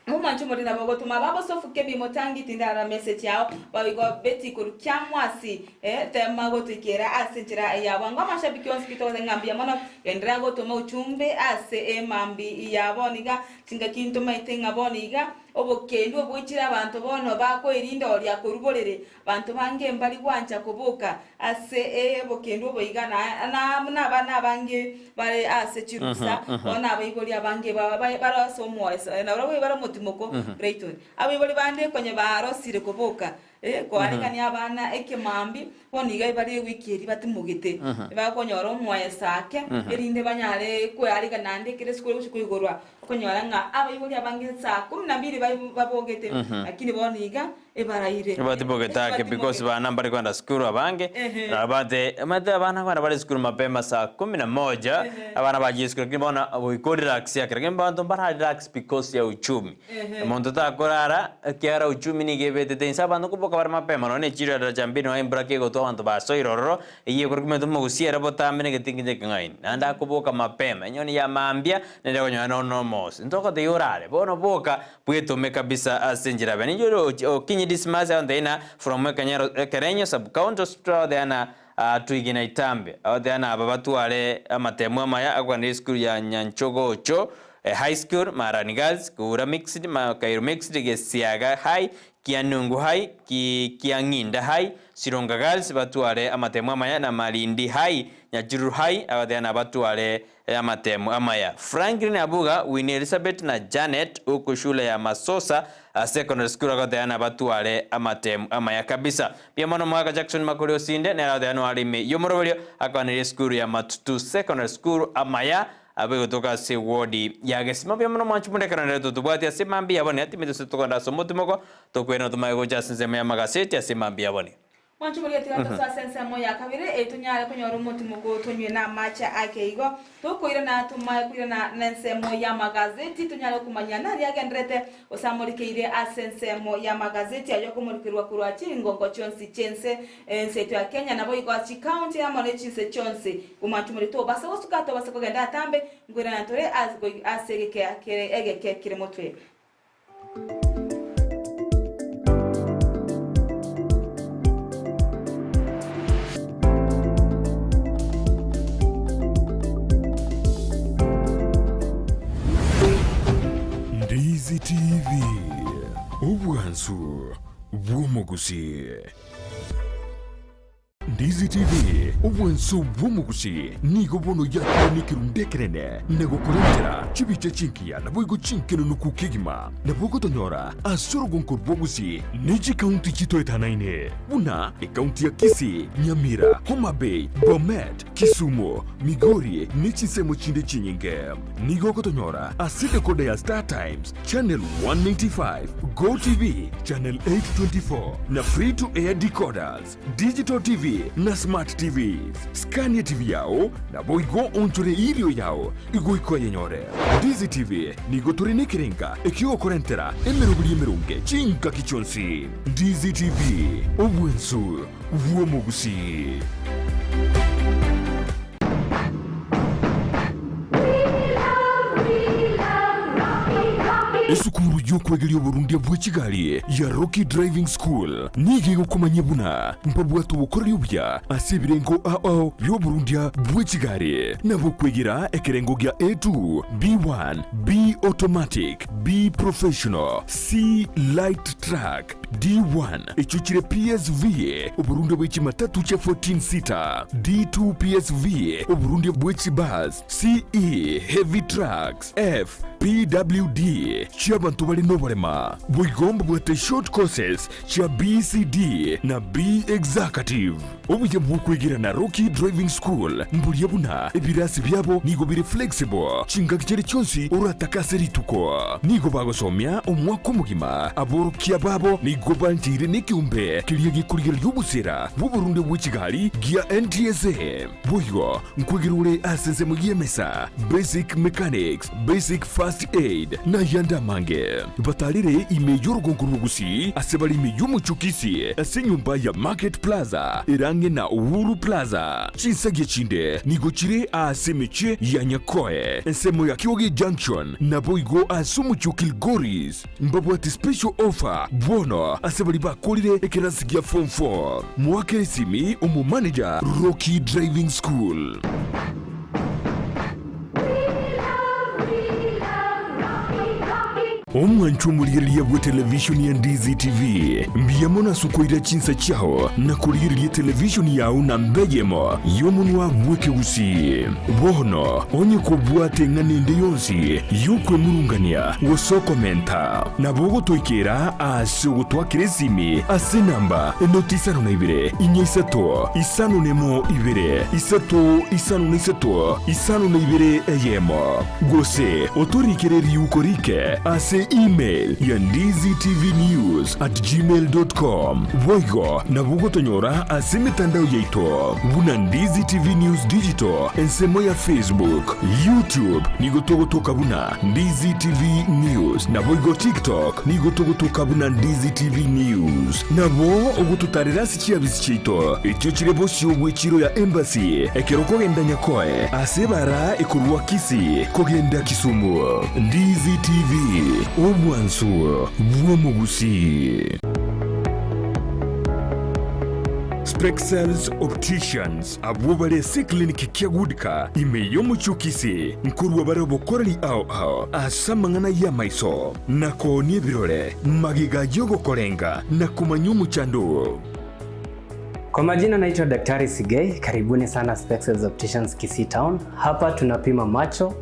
Mumanchu morina bogo tuma babo sofu kebi motangi tindara message yao bawigo beti kurukia mwasi tema go tukera asenjira ya wanga mashabiki hospital ngambia mono endra go tuma uchumbe ase mambi ya boniga tinga kinto maitenga boniga obokendo obuchira abantu bono bako irinda olya kurubolere abantu bange mbali kwanja kubuka ase bokendo boiga na bana bange bare ase chirusa bona abayigoli abange bara somoesa na baro bara mutimoko Brighton abayigoli bande kwenye baro sire kubuka kwalikani abana ekemambi boniga bari wikiri batimugite bakonyora omwesake erinde banyare kwalika nande kire skulu kuigorwa konyora nga abayigoli abange sa 12 babogete lakini boniga ebaraire batibogeta because bana bari kwenda skulu abange abate amata bana kwenda bari skulu mapema saa 11 abana baji skulu kibona boikori relax ya kire mbanto bara relax because ya uchumi monto ta korara kiara uchumi ni gebete tensa bando kuboka bara mapema none chiro da jambino embra ke goto banto baso iroro iye kurkumeto mugusiera botamene getingije kangain nanda kuboka mapema nyoni ya mambia nende konyo no mos ntoko de yorale bono boka bweto me kabisa asenjira bani joro kinyi dismas on deina from Kanyaro Kerenyo sub county hospital deana tuigina itambe deana babatwale amatemu amaya agwa school ya Nyanchogo cho high school Marani Girls Kura mixed Makairu mixed gesiaga high Kianungu high Kianginda high Sironga Girls batwale amatemu amaya na Malindi high Nyajuru high abadeana batwale amatemu amaya Franklin Abuga Winnie Elizabeth na Janet uko shule ya Masosa secondary school abadeana batwale amatemu amaya kabisa pia mwana mwaka Jackson Makori osinde na abadeana walimi yomorobelio akwanire school ya Matutu secondary school amaya abe kutoka se wodi ya gesima pia mwana mwanchu munde kana leto tubati asimambi yabone atimizo setokonda somotimoko tokwena tumago jasinze ya magazeti asimambi yabone Mwanchu muri ati so sense moya kabire etunyale kunyoro mutimoko tonywe na macha akeigo tokoira na tumaye kuira na nense moya magazeti tunyale kumanya nari agendrete osamurikeire asense moya magazeti ayo kumurikirwa kurwa chingongo chonsi chense enseto ya Kenya nabo igwachi county amone chinse chonse umanchu muri to basa osukato basa kugenda atambe ngwira na tore asegeke akere egeke kire motwe Ndizi TV Ubwansu Bw'Umugusii. Ndizi TV Ubwansu Bw'Umugusii nigo bono yakira nikirundekerene nego kurentera chibiche chinkia naboigo chinkeno nukukigima nabogo tonyora asoro gonkor Bw'Umugusii Niji county chito etanaine una county ya Kisii Nyamira Homa Bay Bomet Kisumu Makori nichi semo chinde chinyinge nigo kotonyora aside kode ya Star Times channel 195 Go TV channel 824 na free to air decoders digital TV na smart TVs Scania TV yao na boigo onchore ilio yao igo ikoye nyore Ndizi TV nigo turine kirenga ekio korentera emerunge chinka kichonsi Ndizi TV Ubwansu Bw'Umugusii. esukuru y'okwegerya oburundia bw'ekigali ya Rocky Driving School nigiga okumanya buna mpabwatu bukoreri obya ase ebirengo ao by'oburundia bw'ekigali nabo kwegera ekirengo gya A2 B1 B automatic B professional C light track D1 echuchire PSV oburundia bw'ekimatatu kya 14 seater D2 PSV oburundia bw'ekibus CE heavy trucks F PWD cy'abantu bali n'oburema bwigomba bwate short courses cya BCD na B executive obuye bw'okwegira na Rocky Driving School mbulya buna ebirasi byabo nigo biri flexible kinga kiri cyonsi urataka serituko nigo bagosomya omwaka omugima aborokia babo nigo bantire n'ikiumbe kiriye gikurigera y'obusera bw'oburundu bw'ekigali gya NTSA buyo nkwegirure asense mu yemesa basic mechanics basic first aid na yanda mange batalire imeyo Gusii asebali imeyo muchukisi asenyumba ya Market Plaza irange na Uhuru Plaza chinsage chinde nigochire asemeche ya Nyakoe ensemo ya Kioge Junction na boigo asumuchukil Goris mbabu ati special offer bono asebali bakolire ekerasi gya form 4 mwake simi umu manager Rocky Driving School. Omwanchumuliriye bwe television ya Ndizi TV mbiyamona sukoira chinsa chao na kuliriye television yao na mbejemo yomunwa bweke Gusii bono onye kubwate nganende yonsi yukwe murungania wosoko menta na bogo toikera asugo twakiresimi ase namba enotisano na ibire inyisato isano nemo ibire isato isano na isato isano na ibire eyemo gose otorikere yukorike ase email ya ndiztvnews@gmail.com voigo na bugotonyora ase mitandao yaito buna Ndizi TV News Digital ensemo ya Facebook YouTube nigotogotoka buna Ndizi TV News na voigo TikTok nigotogotoka buna Ndizi TV News nabo ogututarira sikiabisi chito ekyo kirebo cy'obwekiro ya embassy ekeroko genda Nyakoe ase bara ekurwa Kisii kogenda Kisumu Ndizi TV obwansu bw'omu Gusii. Spexels Opticians abwobale si kliniki kyagudika imeyo muchukisi nkurwa bare bokorali ao asamangana ya maiso nako ni birole magiga yogo kolenga na kumanyu chandu. Kwa majina naitwa Daktari Sigei, karibuni sana Spexels Opticians Kisii Town. Hapa tunapima macho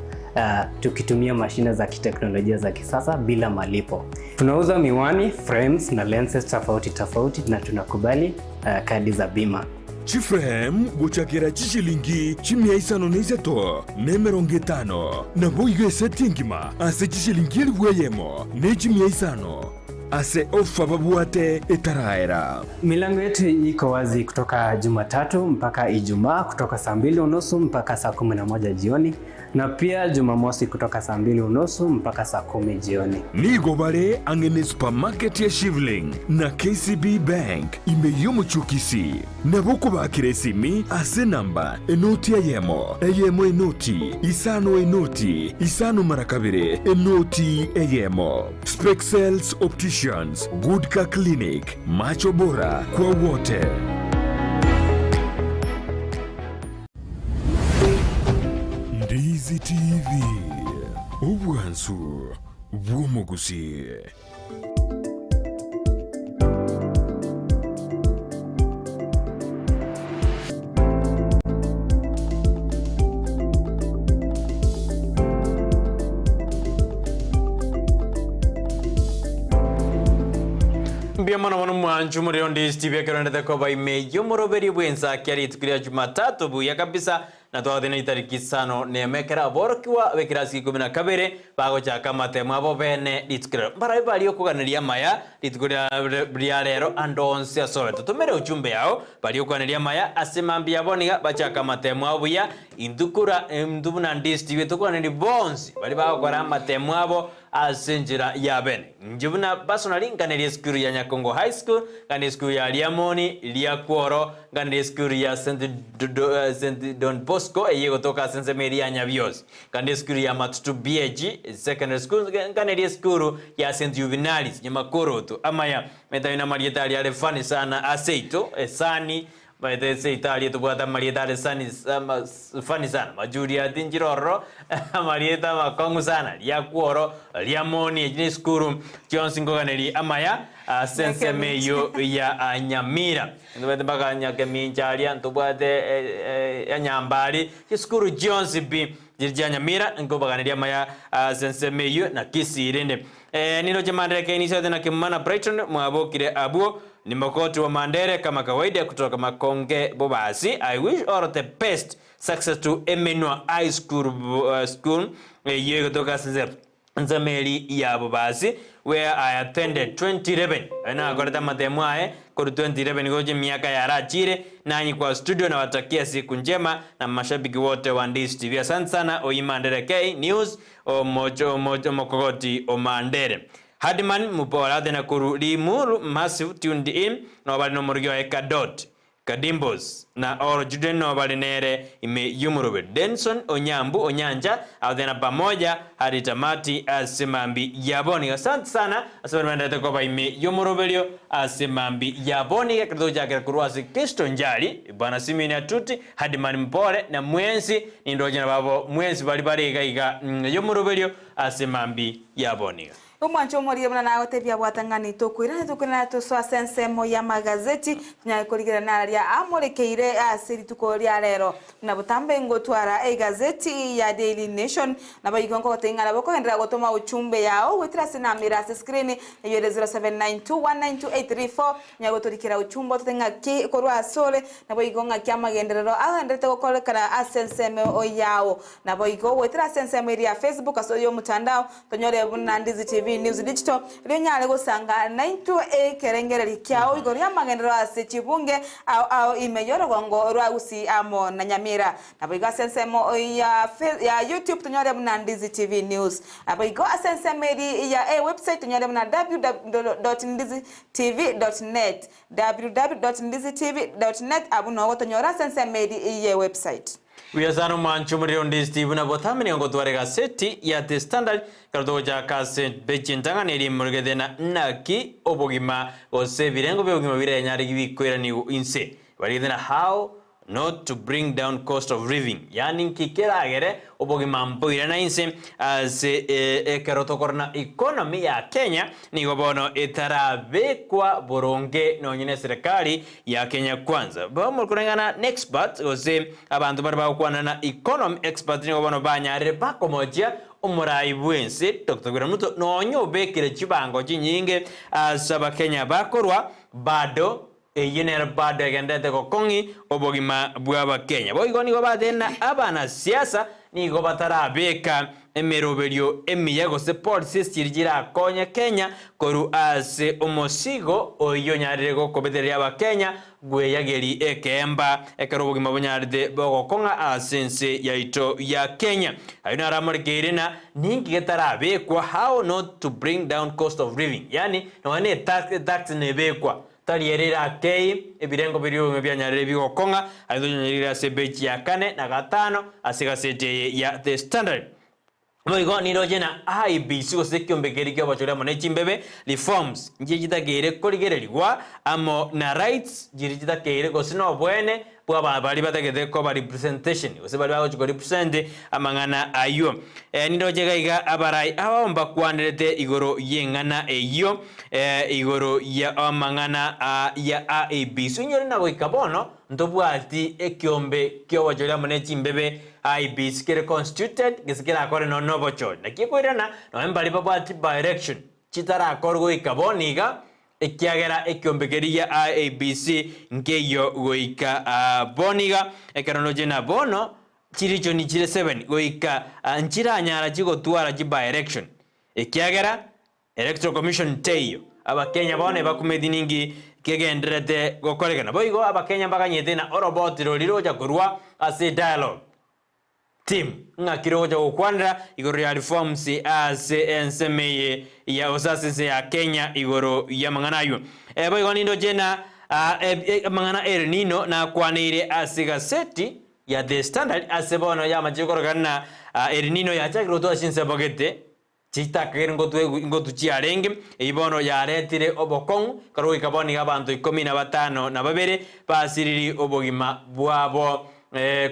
tukitumia mashine za kiteknolojia za kisasa bila malipo. Tunauza miwani, frames na lenses tofauti na tunakubali kadi za bima. Chiframe guchakira chishilingi chimia isano neiseto nemerongitano na boigo settingima ase chishilingi elweyemo ne chimia isano ase ofa babuate etaraera. Milango yetu iko wazi kutoka Jumatatu mpaka Ijumaa kutoka saa 2:30 mpaka saa 11 jioni na pia Jumamosi kutoka saa 2:30 mpaka saa 10 jioni. Nigo bare angene supermarket ya Shivling na KCB Bank imeyo muchukisi na boko bakiresimi ase namba enoti eyemo enoti isano marakabire enoti eyemo. Spexels Opticians, Goodka Clinic, macho bora kwa wote. Ndizi TV, obwansu bw'omu Gusii. Mbiyamana wano mwanju muri Ndizi TV yakarondete ko baimeyo muroberi bw'Ensakia ritukiria Jumatatu buya kabisa na twathina itariki 5 nemekera borokiwa bekirasi 12 bago chaka matemo abo bene ritukiria barai bari okuganiria maya ritukiria bria rero andonse asobe tutumere ujumbe yao bari okuganiria maya asemambi yaboniga bachaka matemo abuya indukura ndubuna Ndizi TV tukuganiri bonsi bari bagokora matemo abo asenjira ya bene njibuna personally ngane skuru ya Nyakongo High School ngane skuru ya Liamoni Lia Kworo ngane skuru ya St Don Bosco yego toka Sensemeri ya Nyabios ngane skuru ya Matutu BG Secondary School ngane skuru ya St Juvenalis Nyamakoro tu amaya metaina marieta ya fani sana aseito esani baite se Italia tu bata marieta de sani fani sana majuria tinjiroro marieta makongu sana ya Kworo Liamoni ni skuru Johnson Goganeri amaya sensemeyo ya Nyamira ndobate baka nyakemi chalia ntubate nyambali skuru Johnson B jirja Nyamira ngobaganeri amaya sensemeyo na Kisii rende nilo jamandere keni sote na Kemuma na Brighton mwabokire abuo ni Makoti wa Mandere kama kawaida kutoka Makonge Bobasi. I wish all the best success to Emmanuel High School yego kutoka Nzameli ya Bobasi where I attended 2011 na akoreta matemwae kwa 2011 goje miaka ya rachire nanyi kwa studio na watakia siku njema na mashabiki wote wa Ndizi TV. Asante sana Oimandere K News mojo mokogoti o Mandere Hadman mupora tena kurudi muru massive tuned in no bali no murigyo ekadot Kadimbos na oro juden no bali nere ime yumurobe Denson Onyambu Onyanja au tena pamoja hadi tamati asemambi yaboni. Asante sana asante mandate kwa ime yumurobelio asemambi yaboni kato jake kuruasi Kristo njali bwana simini atuti Hadman mpore na mwensi nindoje na babo mwensi bali iga yumurobelio asemambi yaboni. Umwancho muri bana nawe tebya bwatangani tokwira to so sensemo ya magazeti nyaikoligira naria amorekeire asiri tukoria rero na butambe ngotwara gazeti ya Daily Nation na bayigongo tengana bako endera gotoma uchumbe yao wetira sinamira screen yo 0792192834 nyagotorikira uchumbo tenga ki korwa sole na bayigonga kya magenderero ahandete gokolekana asensemo yao na bayigo wetira sensemo ya Facebook asoyo mutandao tonyore buna Ndizi TV News Digital rionyale gusanga 92 kerengere kyao igoria magendero ase chibunge au imeyoro gongo rwa Gusii amo na Nyamira nabiga sensemo ya YouTube tunyore buna Ndizi TV News abigo asensemo ya website tunyore buna www.ndizitv.net www.ndizitv.net abuno tonyora sensemo ya website. Uyazano manchumri Ndizi TV na bothamini ngotware gazeti ya The Standard kadoja kase bechintanga neri murgedena naki obogima ose birengo bogima bire nyari gibikwera ni inse barigedena how not to bring down cost of living yani kikeragere obogima mpoira na inse as ekerotokorna economy ya Kenya ni gobono etarabe kwa boronge no nyine serikali ya Kenya kwanza bamo kurengana next part ose abantu barba kwana na economy expert ni gobono banyare bakomoja umurai bwense Dr. Guramuto nonyo bekire chibango chinyinge asaba Kenya bakorwa bado yene bado yagendete kokongi obogima bwaba Kenya boigo nigo badena abana siasa nigo batarabeka emerobelio emiyago support sistirgira konya Kenya koru ase omosigo oyo nyarego kobeteria aba Kenya gweyageri ekemba ekerobogima bonyarde bogokonga asense yaito ya Kenya ayina ramorgerena ningi getarabekwa how not to bring down cost of living yani no ne tax nebekwa tarierera kei ebirengo birio byanyarire bigokonga ayidonyerira sebechi ya 4 na 5 asigasete ya The Standard Moigo nirojena IBC osekiombekeria kyo bachora mone chimbebe reforms njijitagere korigererwa amo na rights jirijitagere gosino bwene bwa bali batagete ko ba representation ose bali bago represent amangana ayo nirojega iga abarai abomba kwanderete igoro yengana eyo igoro ya amangana ya IBC nyori nago ikabono ndobwati ekiombe kyo bachora mone chimbebe IBC kere constituted gisikira akore no nobocho nakikwirana no mbali babati direction chitara akorgo ikaboniga ekiagera ekiombekeria IBC ngeyo goika boniga ekeronoje na bono chiricho ni chire 7 goika nchira nyara chigo twara chi direction ekiagera electoral commission teyo abakenya bone bakumediningi kegenderete gokorekana boigo abakenya baganyete na orobotiro liroja kurwa ase dialogue team ngakiro ja okwandra igoro ya reforms as ensemeye ya osase ya Kenya igoro ya manganayo boy gonindo jena mangana Nino na kwanire asigaseti ya The Standard asebono ya majikoro kana Nino ya chakiro to shinse bogete chitakere ngotu chiarenge ibono ya retire obokong karo ikaboni abantu 15 na babere basiriri obogima bwabo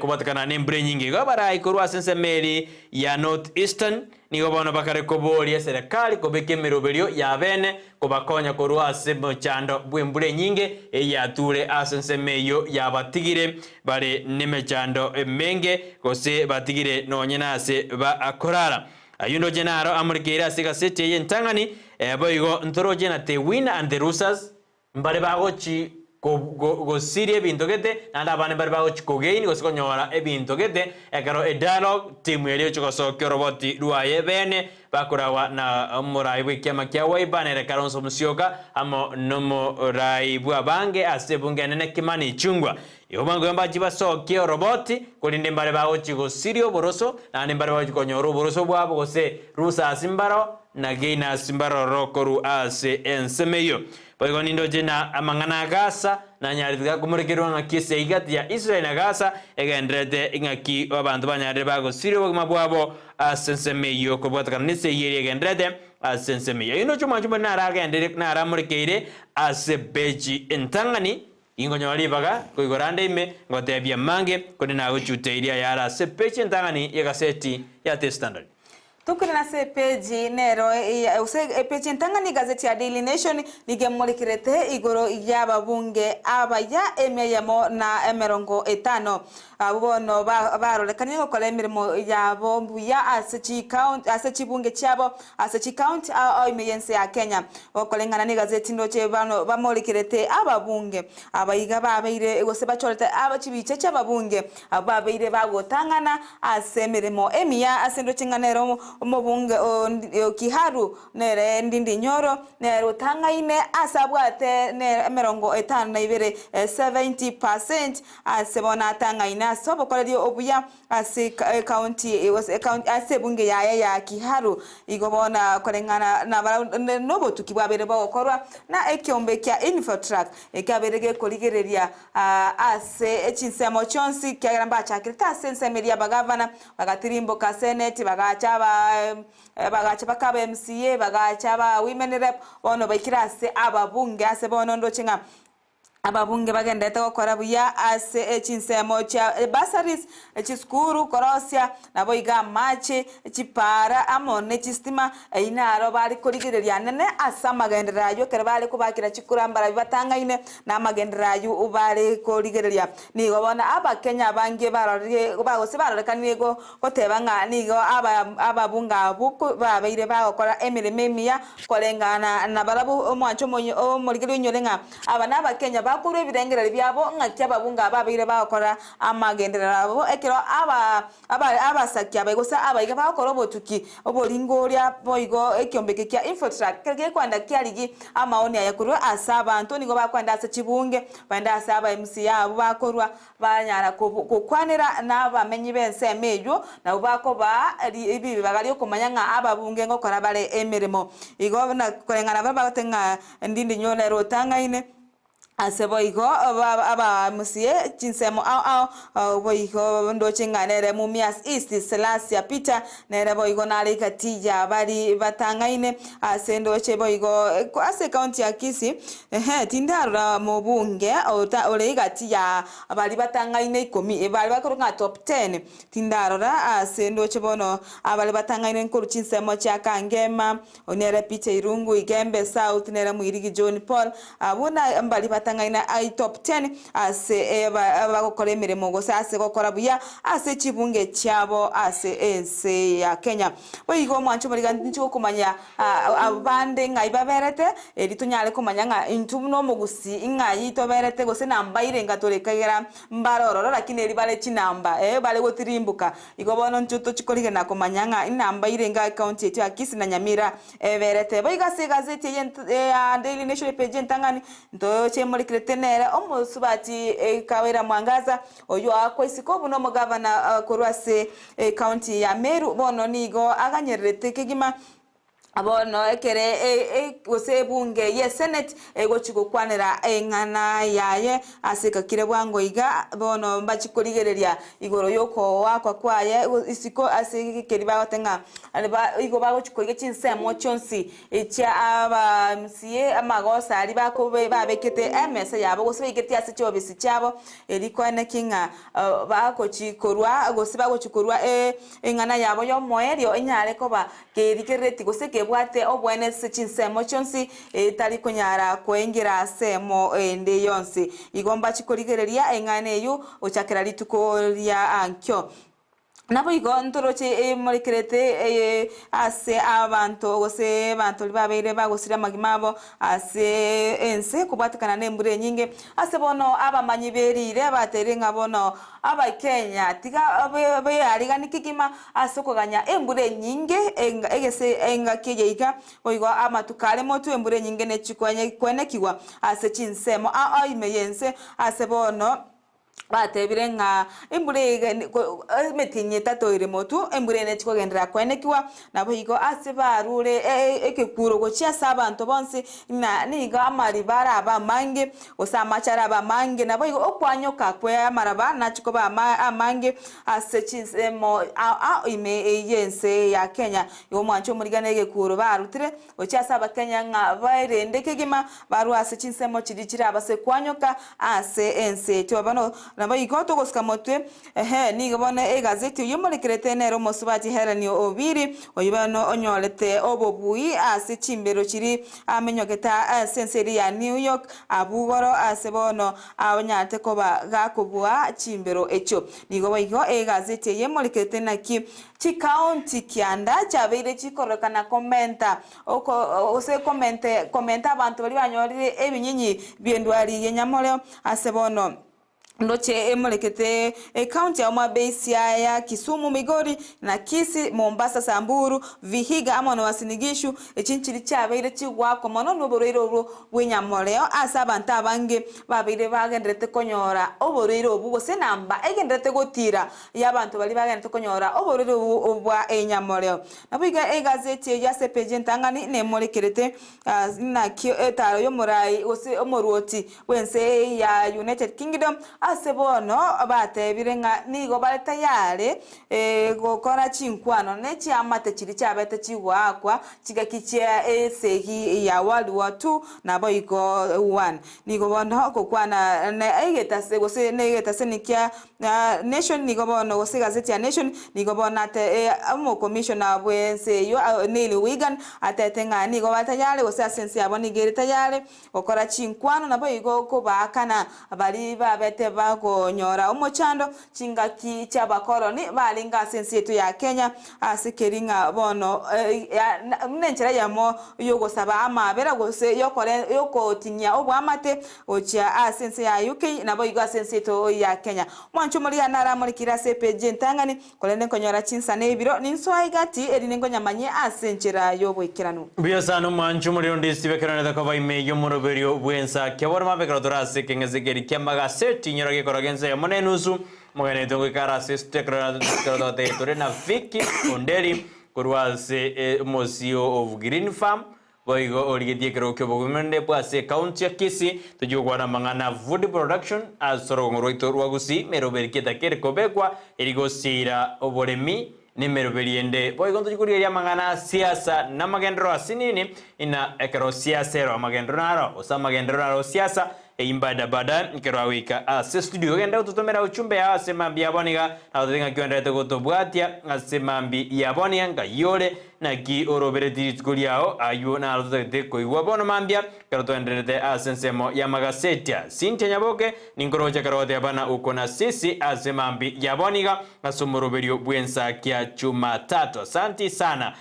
kubatakana nembre nyingi gabara ikorwa sensemeri ya North Eastern nigo bono bakare koboria serikali kobekemero berio ya bene kobakonya korwa sebo chando bwembure nyingi ya ture asensemeyo ya batigire bare nemechando menge kose batigire nonyena ase ba akorara ayundo jenaro amurikira sigasete yentangani boigo ntoro jena the winner and the losers mbare bagochi go sirie bintogete nanda bane bare bagochi kogeini gosikonyora ebintogete ekaro dialogue timu yelio chikosoke roboti ruaye bene bakurawa na morai kiama kya waibane karonso musyoka amo nomo rai bwabange asebunge nene kimani chungwa yobango yamba jibasoke roboti kolinde mbare bagochi go sirio boroso na mbare bagochi konyoro boroso bwabo gose rusa simbaro na geina simbaro rokoru ase ensemeyo boigo nindo jena amangana gasa na nyarithika kumurikirwa nga Kisii igati ya Israel na gasa egendrete ingaki abantu banyarire bago sirio bogima bwabo asensemeyo kobwataka nise yeri egendrete asensemeyo ino chuma nara agendere nara murikire ase beji entangani ingonyo alibaga koigorande ime ngotebia mange kone na uchute iria yara ase beji entangani yegaseti ya The Standard. Tukuri na se page nero use page ntangani gazeti ya Daily Nation ligemurikirete igoro y'ababunge abaya emeyemo na emerongo etano abubono barorekanye gukora imirimo yabo mbuya asechi bunge cyabo asechi county emergency ya Kenya okolengana ni gazeti ndoche bano bamurikirete ababunge abayiga babeire gose bacorete abachibice cy'ababunge ababeire bagotangana asemirimo emiya asendo cinganero umubunge Kiharu nere ndindi nyoro nero tangaine asabwate ne merongo etano na ibere 70% asebona tangaine asobo kolerio obuya ase county ase bunge ya Kiharu igobona kolengana na nobo tukibabere bakorwa na ekyombe kya Infotrack ekaberege koligereria ase echinsemo chonsi kyagamba chakirita sensemeria bagavana bagatirimbo ka senate bagachaba bakaba MCA bagachaba women rep bono bakirase ababunge ase bono ndochinga ababunge bagendete gukora buya ase echinsemo cha basaris echiskuru korosia nabo iga mache echipara amone chistima inaro bari kurigireria nene asa magenderayo kere bari kubakira chikurambara bibatangaine na magenderayo ubari kurigireria nigo bona abakenya bange barorire bagose barorekanigo goteba nga nigo ababunga buku babeire bagokora emirememia kolengana na barabu omwancho omurigiro nyorenga abana abakenya bakuru ebirengerero byabo ngakyababunga ababeire bakora amagenderero ekero abasakya bagosa abayiga bakora obotuki obolingoria boigo ekyombeke kya Infotrack kege kwanda kyaligi amaoni ayakuru asaba Antoni go bakwanda asa chibunge banda asaba MC abo bakorwa banyara kokwanira n'abamenyi bense mejo na bako ba ibi bagali okumanya nga ababunge ngokora bale emirimo igo na kolengana babatenga ndindi nyonero tangaine aseboigo aba musie chinsemo boigo ndochinganere mumias east Selasia Peter nere boigo nale katija bali batangaine asendo cheboigo ase county ya Kisii tindara mubunge ole gatija bali batangaine 10 bali bakorunga top 10 tindara asendo chebono abali batangaine nkuru chinsemo cha Kangema onere Peter Irungu Igembe South nere muirigi John Paul abuna mbali tangaina ai top 10 ase bagokora emirimo gose ase gokora buya ase chibunge cyabo ase ense ya Kenya boigo mwancho muri ganti kumanya abande ngai baberete eritunyale kumanya nga intuno mu Gusii ingai to berete gose namba irenga torekagera mbaroro lakini eri bale chinamba bale gotirimbuka igobono nchuto chikorige na kumanya nga inamba irenga account yetu ya Kisii na Nyamira berete boiga se gazeti ya Daily Nation page ntangani ndo chemo muri tenere omusubati Kawera Mwangaza oyo akwesiko buno mugavana kurwase county ya Meru bono nigo aganyerete kigima abono ekere gose bunge ye senate gochiko kwanera engana yaye asika kire bwango iga bono mbachikorigereria igoro yoko wakwa kwaye isiko asikiri bagotenga alba igo bagochikorige chinsemo chonsi echa aba msie amagosa ali bakobe babekete emese yabo gose bigeti ase chobisi chabo erikwane kinga bagochikorwa gose bagochikorwa engana yabo yo moerio enyare koba kerikereti gose bwate obwene chinsemo chonsi tali kunyara kwengera semo ende yonsi igomba chikorigereria engane yu ochakera lituko lya ankyo nabo igo ntoroche murikerete ase abantu gose bantu babeire bagosira magimabo ase ense kubatikana nembure nyinge ase bono abamanyi berire batere ngabono aba Kenya tiga be arigani kikima ase kuganya embure nyinge egese engakiyeiga oigo amatukale motu embure nyinge ne chikwanye kwenekiwa ase chinsemo imeyense ase bono batebire nga embure metinye tatoire motu embure ne chikogendera kwenekiwa nabo igo ase barure ekekuro gochia sabantu bonse na niga amaribara abamange osamachara abamange nabo igo okwanyoka kwe amaraba na chikoba amange ase chinsemo ime yense ya Kenya yo mwancho murigane ekekuro barutire ochia saba Kenya nga bairende kegima baru ase chinsemo chirichira abase kwanyoka ase ense tobano nabo ikoto gosika motwe niga bona egazeti yumurekerete nero mosubati herani obiri oyibano onyorete obobui ase chimbero chiri amenyogeta senseri ya New York abugoro ase bono abanyate koba gakobua chimbero echo nigo boigo egazeti yumurekerete naki chi county kianda chabire chikorokana komenta ose komenta abantu bali banyorire ebinyinyi byendwali yenyamoleo ase bono ndoche emolekete county ya Mabesi ya Kisumu, Migori na Kisii, Mombasa, Samburu, Vihiga amono wasinigishu echinchiri chabeire chigwako mono noborero bwenyamoleo asabanta abange babire bagendrete konyora oborero obugo senamba egendrete gotira yabantu bali bagendrete konyora oborero obwa enyamoleo nabiga egazeti ya sepeje ntangani nemolekerete na etaro yomurai ose omoruoti wense ya United Kingdom asebono batebire nga nigo bale tayari gukora chinkwano nechi amate chiri chabete chigwakwa chigakichia esegi ya World War II nabo iko 1 nigo bono kokwana negetase gose negetase nikia nation nigo bono gose gazeti ya Nation nigo bona te amo commissioner bwense yo Neil Wigan atetenga nigo batayale gose asensi abo nigere tayale gukora chinkwano nabo igo ko bakana bali babete bako nyora omochando chingaki chabakoloni balinga sensi yetu ya Kenya asikeringa bono mnenchera yamo yogo saba amabera gose yoko tinya obwamate ocha asensi ya UK nabo igo asensi yetu ya Kenya mwancho muri anara muri kirase peje ntangani kolende konyora chinsa nebiro ninswaigati erinengo nyamanye asenchera yobwekirano biyasano mwancho muri Ndizi bekerane dakaba ime yomuroberio bwensa kyaborma bekero dorase kengezegeri kyamaga seti nyora koragenza ya monenusu mogene tongo kara siste kero de torena Vicky Onderi kurwase Mosio of Green Farm boigo origedie kero kyobogumende bwase county ya Kisii tujugwana mangana food production asoro ngoroito rwagusi meroberiketa kerkobekwa erigosira oboremi nimeroberiende boigo tujuguriya mangana siasa na magendro asinini ina ekero siasa ro magendro naro osa magendro naro siasa imbada bada nkero awika ase studio genda ututomera uchumbe ase mambi yaboniga na utenga kyondete gotobwatia ase mambi yaboniga ngayole na ki orobereti tkuliao ayu na alutete koigwa bono mambia kero toenderete asensemo ya magasetia Cynthia Nyaboke ninkorocha karote abana uko na sisi ase mambi yaboniga asomoroberio bwensa kia Jumatatu. Asante sana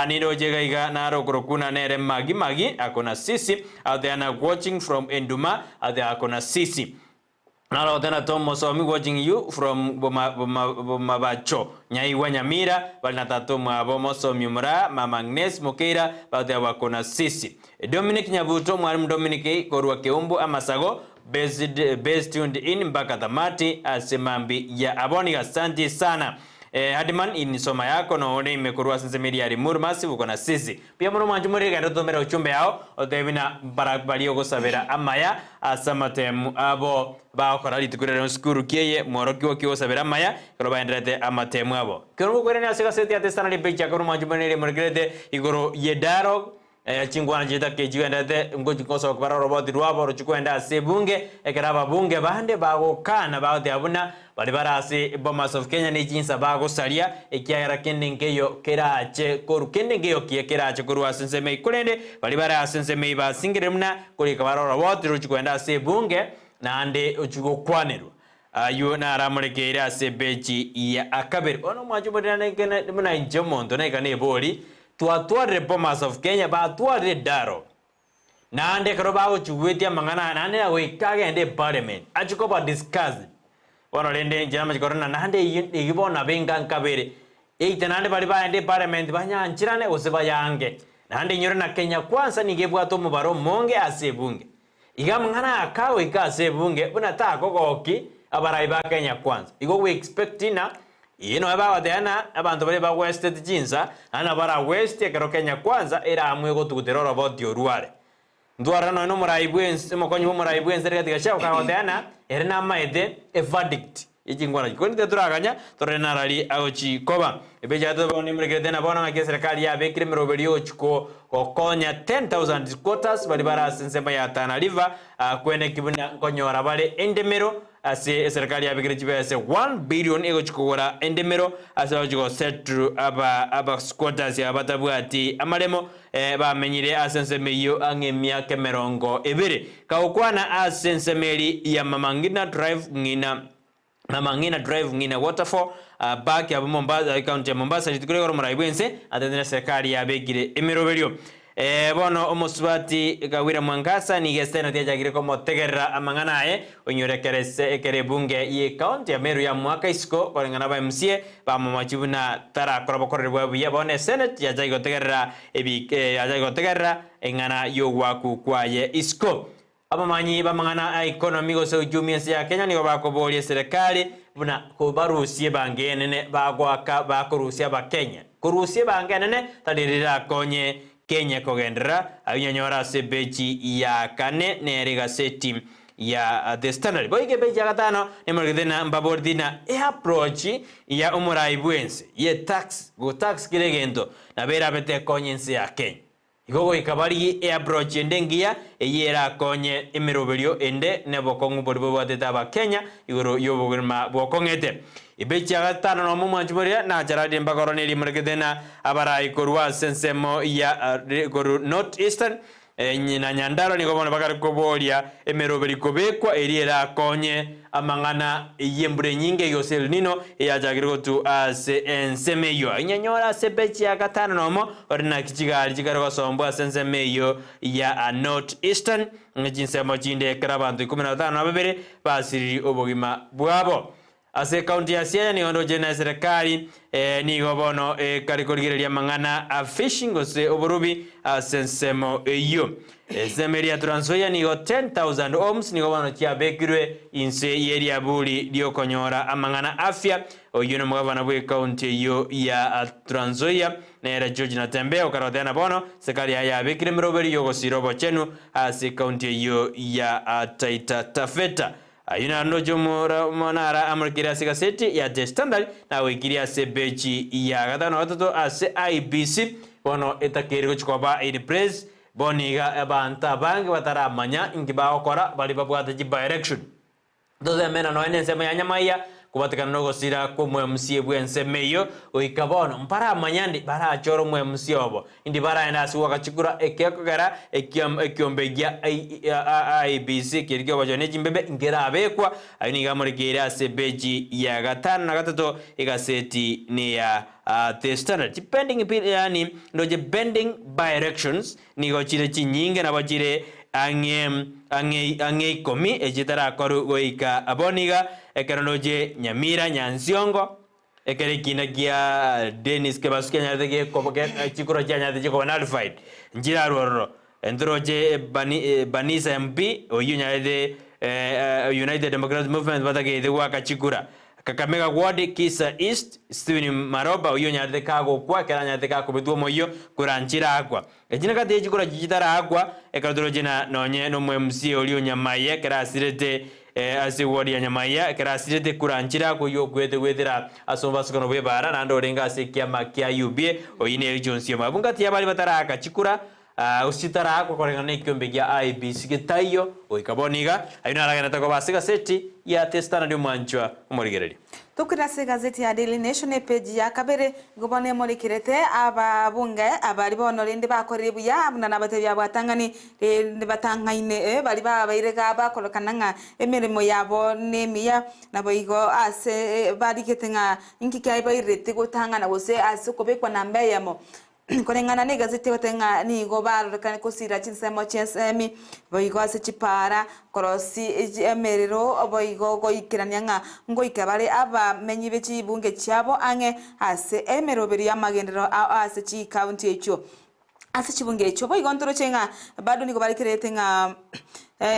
nido jegaiga na rokorokuna nere magi akona sisi out there na watching from Enduma out there akona sisi Nalo tena Tom Somi watching you from Mabacho. Nyai wa Nyamira bali na tatu mwabo Mosomi mura Mama Agnes Mukira baadhi ya wakona sisi. Dominic Nyabuto mwalimu Dominic Korwa Keumbu Amasago based tuned in mpaka tamati asemambi ya aboni. Asante sana. Hadiman inisoma yako na one imekurua sensemiri ya rimuru masivu kona sisi. Pia muru manjumuri ganda tomera uchumbe yao otevina barakbali yoko sabera amaya asamatemu abo bao korali tukurere nskuru kieye mworoki wakiwa sabera amaya koroba enderete amatemu abo. Kionumu kwenye asika seti ya testana li pecha kuru manjumuri murgirete igoro yedaro chingwana jita keji endete ngoji koso kubara roboti ruabo rochukwenda sebunge ekeraba bunge bande bago kana bago abuna bali barasi Bomas of Kenya ni jinsa bago salia ekiara kendengeyo kerache koru kendengeyo kerache koru asenseme kulende bali barasi asenseme ba singiremna kuri kabara roboti rochukwenda sebunge na ande ochugo kwaneru ayo na ramurekera asebeji ya akabere ono mwajumurira nekene muna injemondo nekane boli tuatware Bomas of Kenya ba tuare daro nande karobago chuwetia mangana nande na wekage ende parliament achuko ba discuss wono lende njama chikorona nande igibona benga nkabere eite nande bali ba ende parliament banya nchirane oseba yange nande nyore na Kenya kwanza nigebwa to mubaro monge asebunge igamangana akawe ikasebunge buna tako goki abarai ba Kenya kwanza igo we expectina ino aba deana abantu bali ba West jinza ana bara West ekero Kenya kwanza era amwe go tuguterora boti oruare ndwara no muraibwense mokonyi muraibwense rega tigasha ka deana erena maede a verdict ijingwana koni teturaganya torena rali agochi koba ebeja to boni mregede na bona ngake serikali ya bekire meroberio chiko okonya 10,000 quotas bali bara sensema ya Tana River kwene kibuna konyora bale endemero ase serikali ya bekire chibese 1 billion ego chikora endemero ase chiko setru aba quotas ya batabwati amaremo bamenyire asensemeyo angemia kemerongo ebere kaukwana asensemeri ya Mamangina Drive ngina drive ngina waterfall back ya Mombasa county ya Mombasa litukure muraibwense atendera serikali ya begire emeroberio bono omusubati gawira Mwangasa ni gestena tiajagire komo tegerra amanganae onyorekerese ekerebunge ye county ya Meru ya mwaka isko kolengana ba MCA ba mamachibuna tara korobokorerwa buya bone senate yajago tegerra yajago tegerra engana yo waku kwaye isko abamanyi bamangana economy go so jumiense ya Kenya ni bakobolie serikali buna ko barusie bangenene bagwaka bakorusia ba Kenya kurusie bangenene tadirira konye Kenya kogendera abinyanyora sebeji ya kane neriga seti ya The Standard boyge beji gatano nemorgedena mbabordina approach ya umuraibwense ye tax kiregendo na bera bete konyense ya Kenya igogo ikabari approach endengia eyera konye emeroberio ende nebokongu boribo bateta ba Kenya igoro yobogirma bokongete ibechi agatano no mumanjumoria na jaradi mbagoroni limregedena abara ikorwa sensemo ya goru North Eastern nyina nyandaro nigobona bakari koboria emeroberi kobekwa eriera konye amangana yembure nyinge yosel nino yajagirgo tu ase ensemeyo inyanyora sebechi agatano nomo orina kichigari kigarogo sombo sensemeyo ya North Eastern nginsemo chinde karabantu 15 abebere basiri obogima bwabo ase county ya Siaya ni ondo jena serikali ni gobono karikorigereria mangana fishing ose oborubi sensemo yo semeria Transoya ni 10,000 ohms ni gobono chia bekirwe inse area buli dio konyora amangana afya oyuno mugabana bwe county yo ya Transoya nera George na tembe okarodena bono serikali ya bekire mroberi yo gosirobo chenu ase county yo ya Taita Taveta ayuna nojo monara amurkira sigaseti ya The Standard na wikiria sebechi ya gatano watoto ase IBC bono etakiri chikoba iri press boniga abanta bangi watara manya ingiba okora bali babwata by election doze mena no ense manya maya kubatikana no gosira ko MCA bwensemeyo oikabono mpara manyandi bara achoro MCA obo indi bara enda suwa kachikura ekekogara ekyombegia IBC kirikyo bajone jimbebe ngera abekwa ayini gamurikira asebeji ya gatano na gatato igaseti ni ya The Standard depending yani ndoje bending by elections ni gochire chinyinge na bachire ang'e ikomi echitara koru goika aboniga ekeronoje Nyamira Nyansiongo ekere kina kia Dennis Kebasuke nyarete ke koboke chikuro cha nyarete chiko nullified njira roro endroje Banisa MP oyu nyarete United Democratic Movement batake de waka chikura Kakamega Ward Kisa East Steven Maroba oyu nyarete kago kwa kera nyarete kako betuo moyo kuranchira akwa ejina kate chikura chichitara akwa ekadroje na nonye no MC oliyo Nyamaya kera asirete ase ward ya Nyamaya kera asirete kuranchira ko yo kwete wetera asomba sukono bebara nando renga ase kiama kia UBA oyine regionsio mabunga tia bali batara akachikura usitara ko korengana ikombe ya IBC gitayo oikaboniga ayuna ragana tako basiga seti ya testana ndio mwanchwa umurigereri tukurase gazeti ya Daily Nation page ya kabere gobone morikirete ababunge abari bonorinde bakorire buya abuna nabatebya bwatangani batangaine bari babairega bakolokana emirimo yabo nemiya naboigo ase bari ketenga inkikai bairete gutangana gose ase kobekwa nambe yamo korengana ne gazeti watenga ni gobaro kan kosira chinsemo chesemi boigo ase chipara korosi emerero boigo goikirania nga ngoike bari aba menyi bechi bunge chabo ange ase emeroberi ya magendero ase chi county echo ase chibunge echo boigo ntoro chenga bado ni gobari kirete nga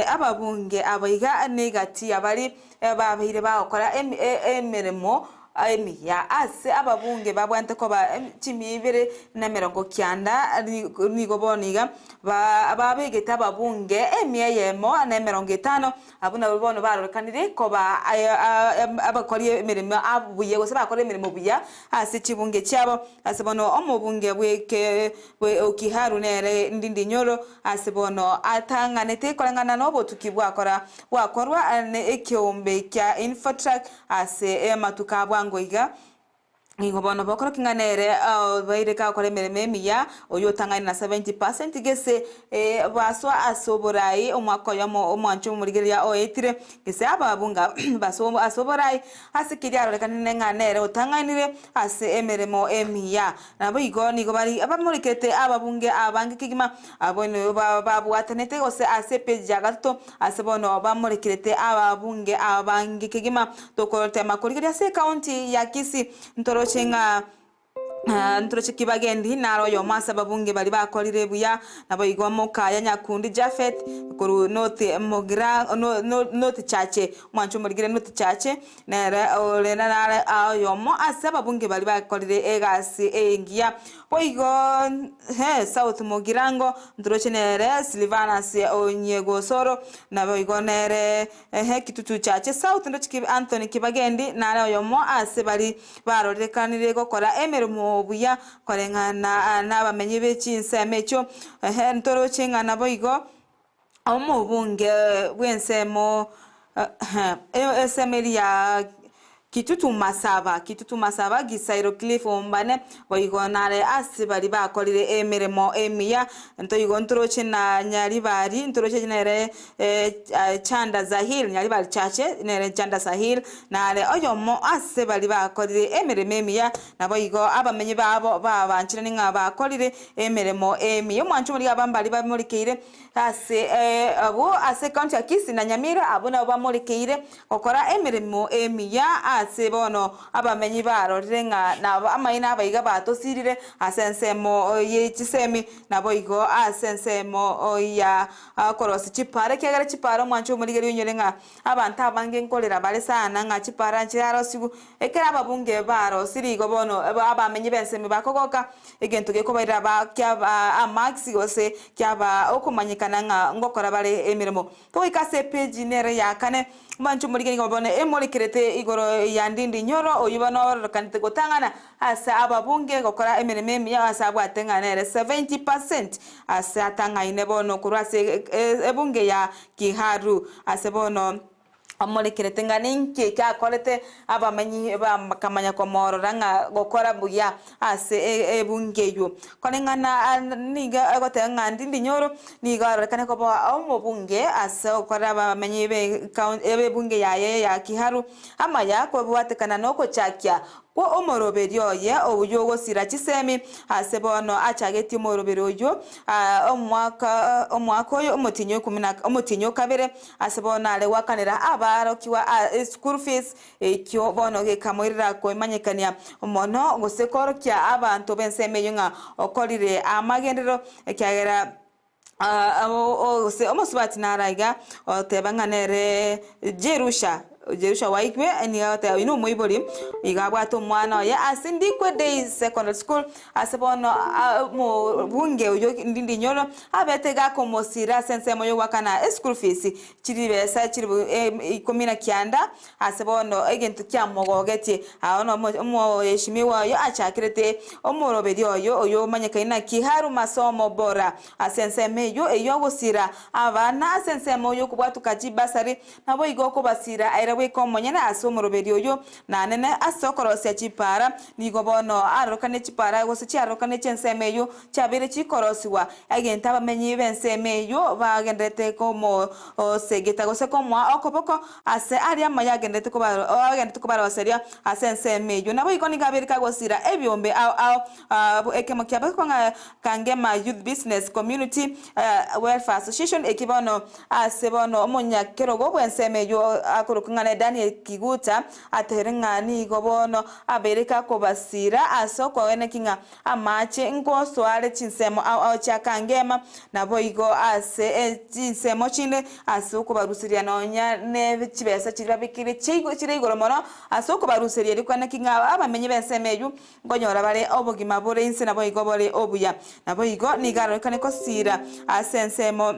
ababunge abaiga negati abari babire bakora emeremo ya ase ababunge babwante ko ba chimibere na merongo kyanda ni goboniga babegeta ababunge emiyemo na merongo 5 abuna bono barokanire ko ba abakori emirimo abuye gose bakora emirimo buya ase chibunge cyabo ase bono omubunge bweke okiharu nere ndindi nyoro ase bono atanganete korangana nobo tukibwakora wakorwa ekiombe kya infotrack ase matuka ngoiga ingobono bokoro kinganere baire ka kore merememiya oyo tangani na 70% gese baswa asoborai omwako yamo omwanchu murigeria oetire gese ababunga baso asoborai asikiria rekanine nganere otanganire ase emeremo emiya nabo igoni gobari abamurikete ababunge abange kigima abono babwatanete gose ase page ya gato ase bono bamurikete ababunge abange kigima tokorote makorigeria se county ya Kisii ntoro chenga ntoroche kibagendi naro yo masa babunge bali bakolire buya nabo igwamo kaya nyakundi Jafet kuru note mogira note chache mwancho murigire note chache nere olena nare ayo mo asa babunge bali bakolire egasi engia boigo South Mogirango ntoroche nere Silvana se onyego soro nabo igonere kitutu chache South ndochi Anthony kibagendi nare yo mo ase bali barorekanire gokora emerimo buya korengana n'abamenyi b'ekinsemecho ntoro chingana boigo omubunge bwensemo esemeli ya Kitutu masaba gisairo cliff ombane boigonare asibari bakolire emeremo emiya ntoyigo ntoroche na nyari bari ntoroche nere chanda zahil nyari bari chache nere chanda sahil nare oyomo asibari bakolire emeremo emiya naboigo abamenye babo babanchira ninga bakolire emeremo emiya mwanchu muri abambali bamurikire ase abo ase county ya Kisii na Nyamira abona bamurikire okora emeremo emiya ase bono abamenyi baro renga na amaina abayiga batosirire asensemo yechisemi nabo igo asensemo ya korosi chipare kyagara chiparo mwancho murigeri nyorenga abantu abange nkolera bale sana nga chipara nchiraro sigu ekera ababunge baro sirigo bono abamenyi bensemi bakogoka egento geko baira ba kya amax gose kyaba okumanyikana nga ngokora bale emirimo to ikase page nere yakane mwancho murigeri ngobone emorikirete igoro yandindi nyoro oyibano kanite gotangana asa ababunge gokora emirimo ya asa bwatenganere 70% asa tanga inebono kurase ebunge ya Kiharu ase bono amorekere tenganinki ka kolete abamenyi bakamanya komorora nga gokora buya ase ebungeyo konengana niga agote ngandi ndinyoro niga rekane ko omobunge ase okora abamenyi be bunge yaye ya Kiharu amaya ko bwatekana noko chakia ko omoroberi oye obuyogo sira chisemi ase bono achageti omoroberi oyo omwaka oyo omotinyo kabere ase bono ale wakanira abarokiwa school fees ekyo bono gekamoirira ko imanyekania omono gosekorokia abantu bensemeyo nga okorire amagendero ekyagera omosubati naraiga otebanganere Jerusha waikwe ni ata ino moibori igabwato omwana ya asindikwe day secondary school asebono mo bunge uyo ndindi nyoro abetega komosira sense moyo wakana school fees chiribesa chiribu ikomina kianda asebono egentu kya mogogeti ono mo yeshimiwa yo achakirete omoroberi oyo manyakaina Kiharu masomo bora asense meyo eyo gusira abana sense moyo kubwatuka jibasari nabo igoko basira we komonyana asomoroberi oyo nanene asokorose chipara nigobono arokane chipara gose chiarokane chensemeyo chabere chikorosiwa agenta bamenyi bensemeyo bagendete komo segeta gose komwa okopoko ase ari amayagendete kubara baseria asensemeyo nabo ikoni gaberika gosira ebyombe ekemo kyabe kwanga kangema youth business community welfare association ekibono asebono omonyakero go bwensemeyo akorokungana Daniel Kiguta aterengani gobono abereka ko basira asoko wene kinga amache ngoso ale chinsemo chakangema nabo igo ase chinsemo chinde asoko barusiria nonya ne chibesa chirabikire chigo chirigoro mono asoko barusiria rikwana kinga abamenye bensemeyu ngonyora bare obugima bore inse nabo igo bore obuya nabo igo nigaro kane ko sira asensemo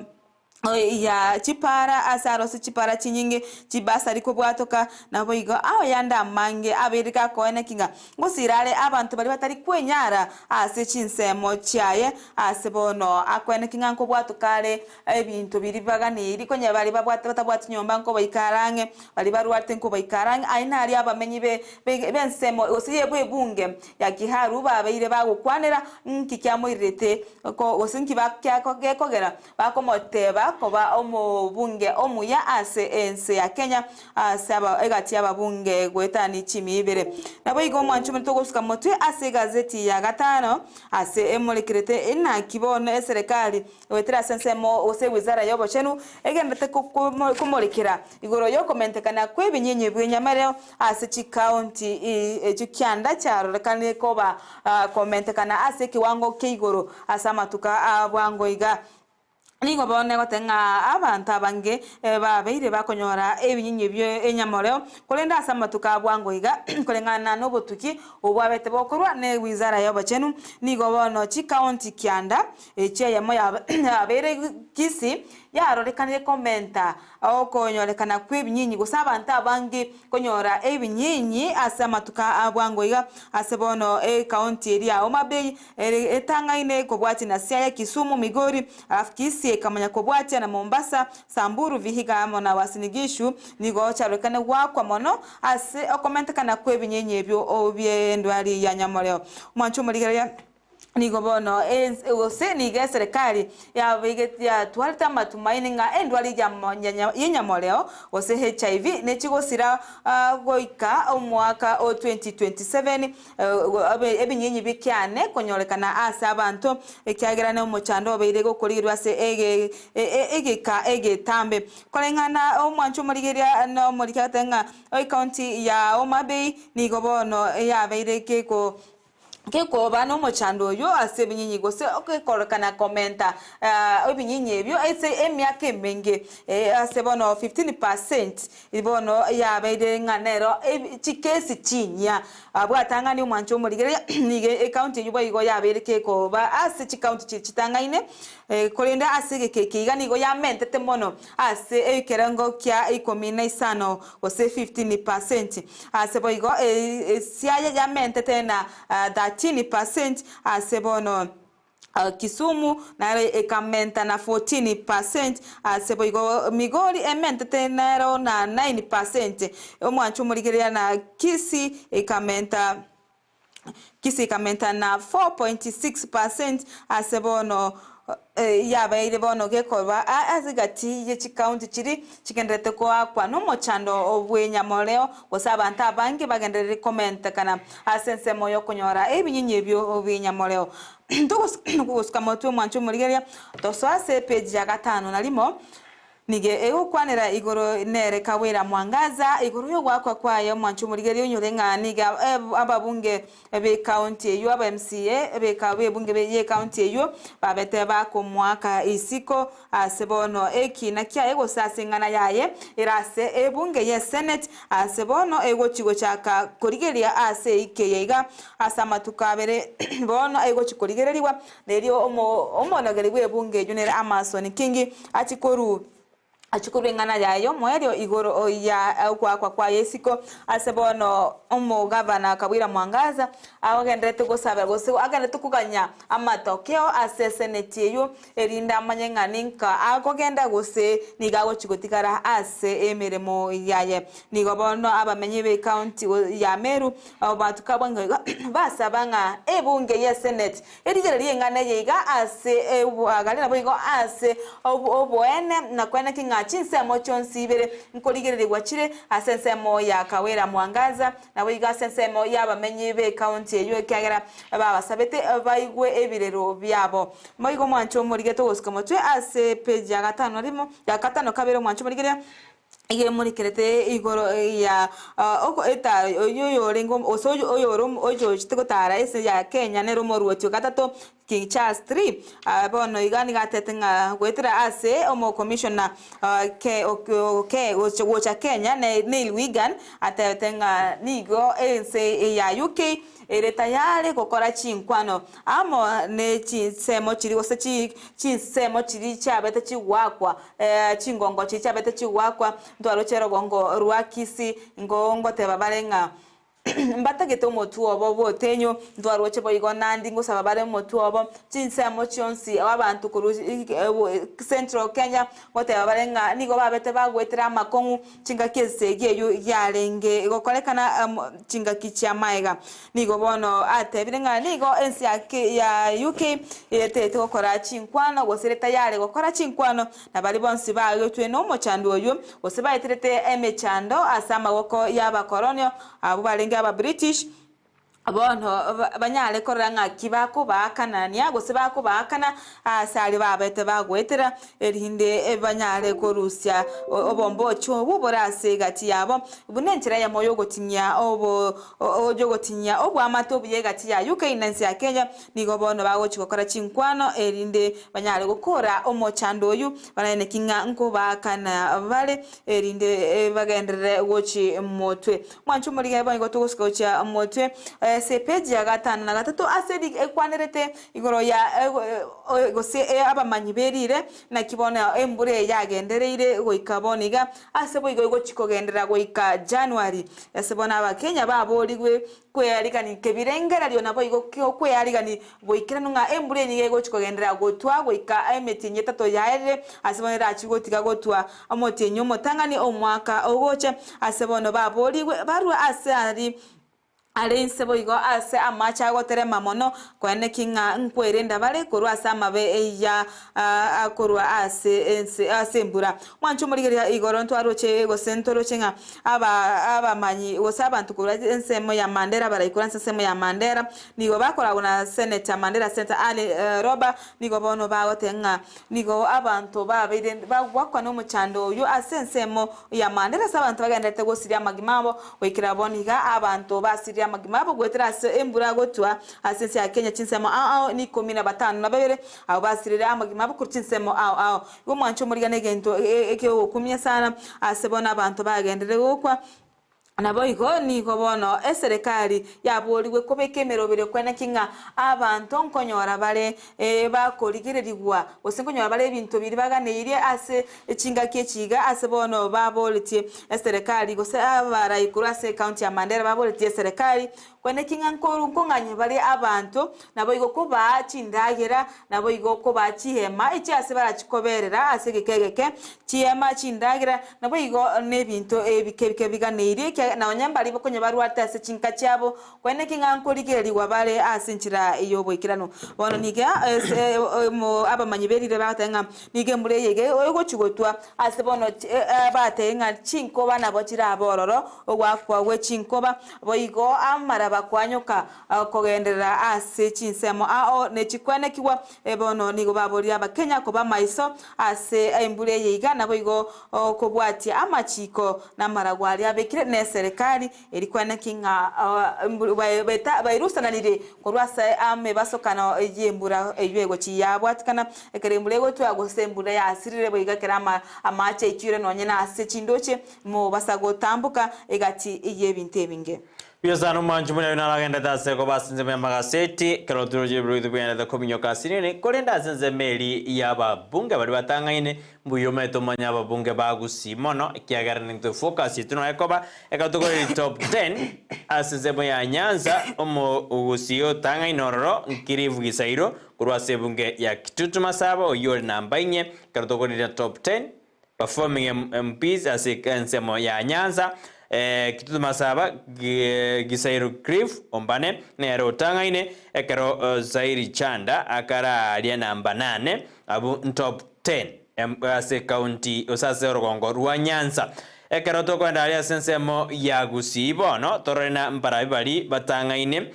ya chipara asaro si chipara chinyinge chibasa riko bwatoka nabo igo aho yanda mange aberika ko ene kinga ngusirale abantu bari batari kwenyara ase chinsemo chaye ase bono akwene kinga nko bwatokale ebintu biri bagani riko nya bari batabwati nyomba nko bayikarange bari baruwate nko bayikarange aina ari abamenyi bensemo osiye bwebunge ya Kiharu babeire bagukwanira nkikyamo irete ko osinki bakyako gekogera bakomoteba koba omubunge omuya ase ense ya Kenya asaba egati ababunge gwetani chimibere nabo igo mwanchu mtogo suka motwe ase gazeti ya gatano ase emolekirete ina kibono serikali wetera sensemo ose wizara yobo chenu egendete kumolekira igoro yo komentekana kwebinyenye bwenyamareo ase chi county ejukyanda charo rekane koba komentekana ase kiwango keigoro asamatuka abwango iga nigo bone gotenga abantu abange babeire bakonyora ebinyinyi byo enyamoreo kolenda asamatuka bwango iga kolengana nobotuki obwabete bokorwa ne wizara y'abachenu nigo bono chi county Kianda eche yamo yabere Kisii yarorekane komenta okonyorekana kwebinyinyi gusaba abantu abange konyora ebinyinyi asamatuka abwango iga asebono county area Omabei etangaine kobwati na Siaya Kisumu Migori Kisii kamanya kobwati na Mombasa Samburu Vihiga mona Wasinigishu nigo charokane wakwa mono ase okomenta kana kwebinyenye ebyo obyendwali ya nyamoreo mwanchu muligeria nigo bono ose niga serikali ya bigeti ya twalta matumaini nga endwali ya nyamoreo ose HIV nechigosira goika omwaka o 2027 ebinyenyi bikyane konyorekana asa abantu ekyagerana omuchando beire gokorirwa se ege tambe kolengana omwanchu muligeria no mulikatenga county ya Omabei nigo bono ya beire keko bano mochando yo asebinyinyi gose okekorokana komenta obinyinyi ebyo ese emyaka emenge asebono 15% ibono yabeire nganero chikesi chinya abwatangani umwancho muligere nige county yubo igo yabeire keko ba ase chi county chitangaine kolenda ase kekiga nigo yamentete mono ase ekerango kya 15 gose 15% asebo igo siaya yamentete na 13% asebono Kisumu nayo ikamenta na 14%, sebo igo Migori ementa tenero na 9%, omwanchu murigeria na Kisii ikamenta na 4.6%, asebono yabaire bono gekorwa azigati ye county chiri chigendete kwa no mochando obwenyamoleo gosabanta abange bagendere comment kana asense moyo kunyora ebinyinyi byo obwenyamoleo ndugusika motu mwanchu murigeria toswase page ya 5 nalimo nige egukwanira igoro nere kawera mwangaza igoro yo gwakwa kwayo mwanchu murigeria nyurenga niga ababunge be county yo aba MCA be kawe bunge be ye county yo babete ba ko mwaka isiko asebono eki na kya ego sasingana yaye irase ebunge ye senate asebono ego chigo chaka korigeria ase ikeyega asama tukabere bono ego chikorigereriwa neryo omonageri bunge junera Amason Kingi achikuru ngana yayo mwerio igoro ya kwa yesiko asebono gavana Kawira Mwangaza awagendete gosaba gose agendete kuganya amatokeo aseseneti yo erinda amanyenganinka agogenda gose nigago chigotikara ase emeremo yaye nigobono abamenye be county ya Meru abatukabanga basabanga ebunge ye senate erigereri ngana yega ase agalina boigo ase oboene na kwena kinga chinsemo chonsibere nkoligerere gwachire asensemo ya Kawira Mwangaza na wiga sensemo yabamenye be county eyo kyagera babasabete baigwe ebirero byabo moigo mwancho muri gusika mutwe ase page ya 5 arimo ya 5 kabero mwancho muri gere ige muri kerete igoro ya oko eta oyo rengo osoyo oyo chitekotara ese ya Kenya nero moruotyo gatato King Charles 3 bono igani gatetenga gwetera ase omo commissioner wocha Kenya Neil Wigan atetenga nigo ense ya UK ere tayari gukora chinkwano amo ne chinsemo chiri gose chinsemo chiri chabete chiwakwa chingongo chabete chiwakwa ndwaro chero gongo rwa Kisii ngongo tebabarenga mbatagete omotu obo botenyo ndwaro chebo igonandi ngosaba bare omotu obo chinsemo chionsi abantu kuru Central Kenya gote babarenga nigo babete bagwetera makongu chinga kesege yo yarenge gokolekana chinga kichya maiga nigo bono atebirenga nigo Ensakia ya UK etete gokora chinkwano gosereta yare gokora chinkwano na bali bonsi bayo tweno mochando yo goseba eterete emechando asama goko yaba kolonio abo barenga aba British abono banyale koranga kibako bakanania gose bako bakana asali babete bagwetera erinde banyale korusya obombo cho buborase gati yabo bunenchira ya moyo gotinya ojo gotinya obwa matobiye gati ya UK Ensakia Kenya nigo bono bago chikokora chinkwano erinde banyale gukora omochando oyu banene kinga nko bakana vale erinde bagendere gochi motwe mwanchu muri gabo ngo tugoskocha motwe se page ya 5 na 3 asedi ekwanerete igoro ya gose abamanyiberire na kibona embure yagendereire goikaboniga asebo igo chikogendera goika January asebona abakenya baboligwe kweyarigani kebirengera lyo nabo igo kweyarigani boikira nunga embure nyige go chikogendera gotwa goika emetinye tato yaere asebona achigotika gotwa amotenyo motangani omwaka ogoche asebona baboligwe barwa asari alense boigo ase amacha gotere mamono kwene kinga nkwerenda bale korwa sama be ya akorwa ase mbura mwanchu murigeria igoro ntwaroche go sentoro chenga aba manyi osaba ntukura ensemo ya Mandera barayikora ensemo ya Mandera nigo bakora una senator Mandera Center ali roba nigo bono bagotenga nigo abantu babire bagwakwa no muchando yo asensemo ya Mandera sabantu bagendete go siria magimabo wekira boniga abantu basiri amagimabo gwetera embura gotwa asense ya Kenya chinsemo ni 15 na babere abo basirira amagimabo kuri chinsemo yo mwancho muri ganegento eke okumye sana asebona abantu bagendere gukwa nabo igo nigo bono eserikali yaboriwe kubeka emerobere kwene kinga abantu nkonyora bare bakorigererigwa gose nkonyora bare ebintu biri baganeirie ase echingaki echiga ase bono baboritie eserikali gose abaraikuru ase county ya Mandera baboritie eserikali kwene kinga nkonganye bare abantu nabo igo kuba chindagera nabo igo kuba chihema echi ase barachikoberera ase gekegeke chihema chindagera nabo igo nebintu ebikebike biganeirie na onyambari bokonye barwata ase chinka cyabo kwene kinga nkorigererigwa bare ase nchira iyo boikirano bono niga abamanyi berire batenga nige mureyege ogo chigotwa ase bono batenga chinkoba nabo chira abororo ogwakwa we chinkoba boigo amara bakwanyoka kogenderera ase chinsemo ao ne chikwene kiwa bono nigo baboria abakenya koba maiso ase embuleyega nabo igo kobwatia amachiko namaragwari abekire ne serikali erikwana kinga bairusananire korwasa ame basokana yembura eyego chiyabwatikana ekerembulego twagosembura yasirire boiga kerama amache ikyure nonye na ase chindoche mo basago tambuka egati yebintebinge Yosano manju muna yunaragenda dase ko basinze mu magaseti kalotoroje bruidu bwenda kominyoka sinene kolenda zenze meli yaba bunge bari batangaine mbuyoma etomanya babunge bagusi mono kiagarani to focus ituno ekoba ekatokori top 10 asize mu ya Nyanza omo ugusio tangainoro nkirivu gisairo kurwase bunge ya Kitutu Masaba oyo namba 4 kalotokori top 10 performing MPs asikanse ya Nyanza Kitutu Masaba gisairo Cliff ombane nero tangaine ekero Zairi Chanda akara alia namba 8 abu top 10 ase county osase Orogongo rwa Nyanza ekero tokwenda alia sensemo ya Gusii bono torena mparabibali batangaine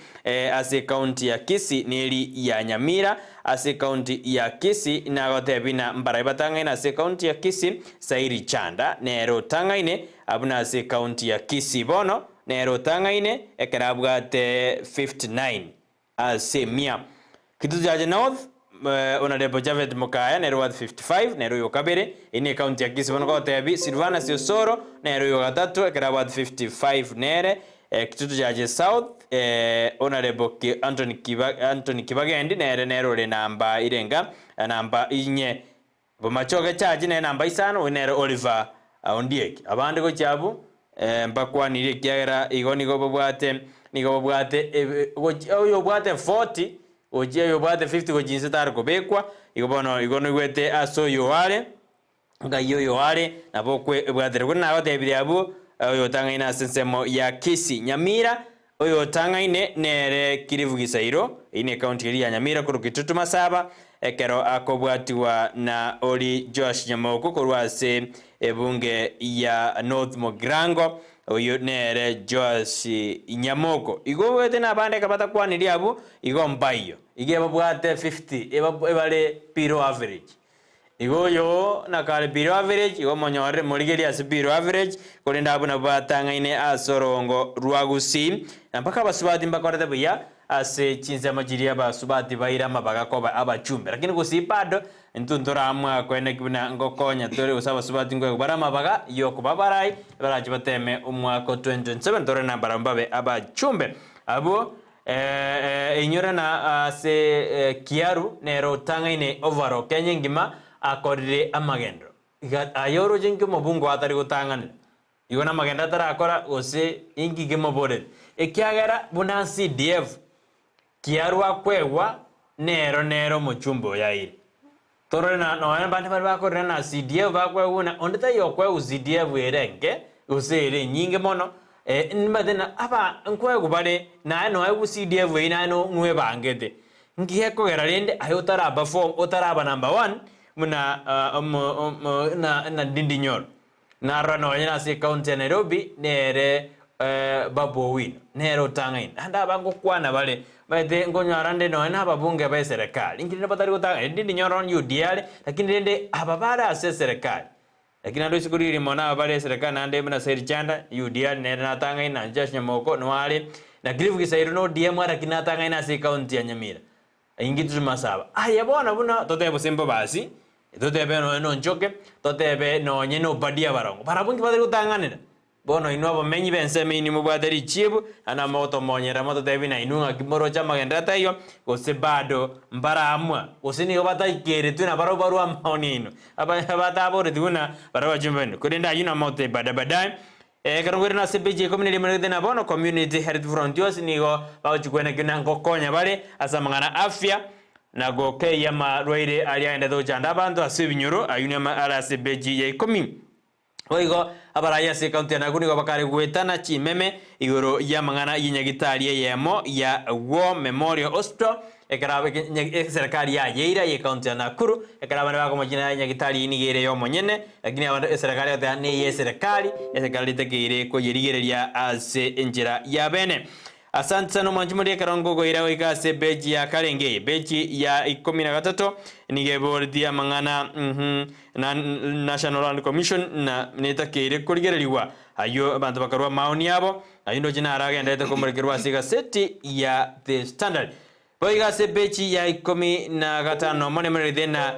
ase county ya Kisii neri ya Nyamira ase county ya Kisii nagotebina mbarabibatangaine ase county ya Kisii Zairi Chanda nero tangaine abuna ase county ya Kisii bono nero tangaine ekerabwate 59 ase mia Kitutu jaje North Honorable Javed Mukaya nero 55 nero yokabere ine county ya Kisii bono gotebi Silvana Siosoro nero yogatatu ekerabwate 55 nere Kitutu jaje South Honorable Anthony Kibagendi nero le namba irenga namba inye bomachoge chaji ne namba isano nero Oliver Ondiek abandi go chabu mbakwanire kiagera igoni go bwate nigo bwate oyo bwate 40 oje yo bwate 50 go jinse tar ko bekwa igobono igono gwete aso yo wale ngayo yo wale nabokwe bwate ko nawo tebire abu oyo tangaina sensemo ya Kisii Nyamira oyo tangaine nere Kirivu Gisairo ine county ya Nyamira kuru Kitutu Masaba ekero akobwatiwa na Oli Josh Nyamoko kurwase ebunge ya North Mogrango oyo nere Josh Nyamoko igo wete na bande kabata kwaniri abu igo mbayo igeba bwate 50 ebale piro average igo yo nakale piro average igo monyore moligeri as piro average kolenda abu na batangaine asorongo rwagusii mpaka basubati mbakorete buya ase chinze majiria basubati baira mabaga koba abachumbe lakini kusipado ntuntura amwa kwene kibuna ngokonya tore usaba subati ngo barama baga yoko babarai baraje bateme umwako 2027 tore nambara mbabe abachumbe abo inyora na ase kiaru nero tangaine ovaro Kenya ngima akorire amagendo ayoro jinke mobungo atari gutanganira igona magenda tara akora ose ingige mobore ekiagera buna CDF kiarwa kwewa nero muchumbo yairi torena no bande bari bakorera na CDF bakwewuna ondeta yokwe CDF erenge usere nyinge mono nimadena aba nkwego bare na no ayu CDF ina no nwe bangete ngiye kogera rende ayotara ba form otara number 1 muna na Ndindinyor na rano yana se county ya Nairobi nere babo win nero tangain anda bango kwana bale bade ngonyarande no na babunge ba serikali ingine batari gutanga Ndindinyor on UDL lakini rende ababara ase serikali lakini ando sikuriri mona bale serikali nande mna Said Chanda UDL nere na tangain na Josh Nyamoko no wale na Kirivu Gisairo no DM ara kinatanga ina se county ya Nyamira Kitutu Masaba ayabona buna totebo sembo basi totebe no nchoke totebe no nyeno badia barongo barabungi badari utanganira bono ino abamenyi benseme ini mubwateri chibu ana moto monyera moto devi na inunga kimoro chama gendata iyo gose bado mbara amwa gose ni bata ikere tuna baro baro amaonino bata bore tuna baro wajumben kudenda yuna moto badabadai karongwere na CBG community manager na bono community health frontiers nigo bachukwena kina ngokonya bale asamangana afya na goke ya marwaire aliaenda dojanda bantu asibinyuro ayunya ala CBG ya 10 oigo abaraya se county na kuni bakare gwetana chimeme igoro ya mangana yinyagitari yemo ya War Memorial Hospital ekarabe serikali ya yeira ye county na Kuru ekarabe bako majina yinyagitari inigere yo monyene lakini abantu serikali atane ye serikali tekire ko yirigereria ase enjira ya bene. Asante sana mwanjumuri karongo goira oikase beji ya Karenge beji ya 13 nigebordia mangana na National Land Commission na netakire kurigereriwa ayo abantu bakarwa maoni yabo ayindo jina araga ndete komurekerwa siga seti ya The Standard boigase beji ya 15 mone mene na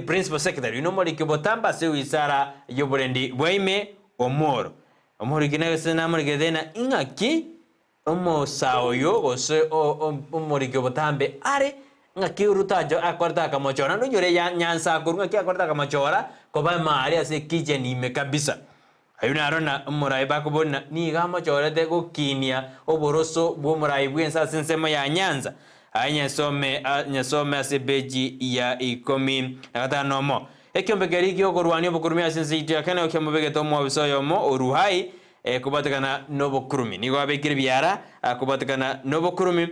principal secretary nomori kibotamba se wisara yoborendi bwaime omoro gine sena mone dena ingaki omo saoyo gose omorike botambe are ngaki urutajo akwarta kamochora nonyore ya nyansa kurunga ki akwarta kamochora koba mari ase kitchen ime kabisa ayuna arona omorai bakubona ni gamochora de gokinia oboroso bo morai bwensa sensema ya nyanza anyasome ase beji ya 15 mo ekyombe geriki okorwani obukurumia sensi ya kana okyombe tomo bisoyo mo oruhai kubatakana nobo kurumi nigo abekire byara kubatakana nobo kurumi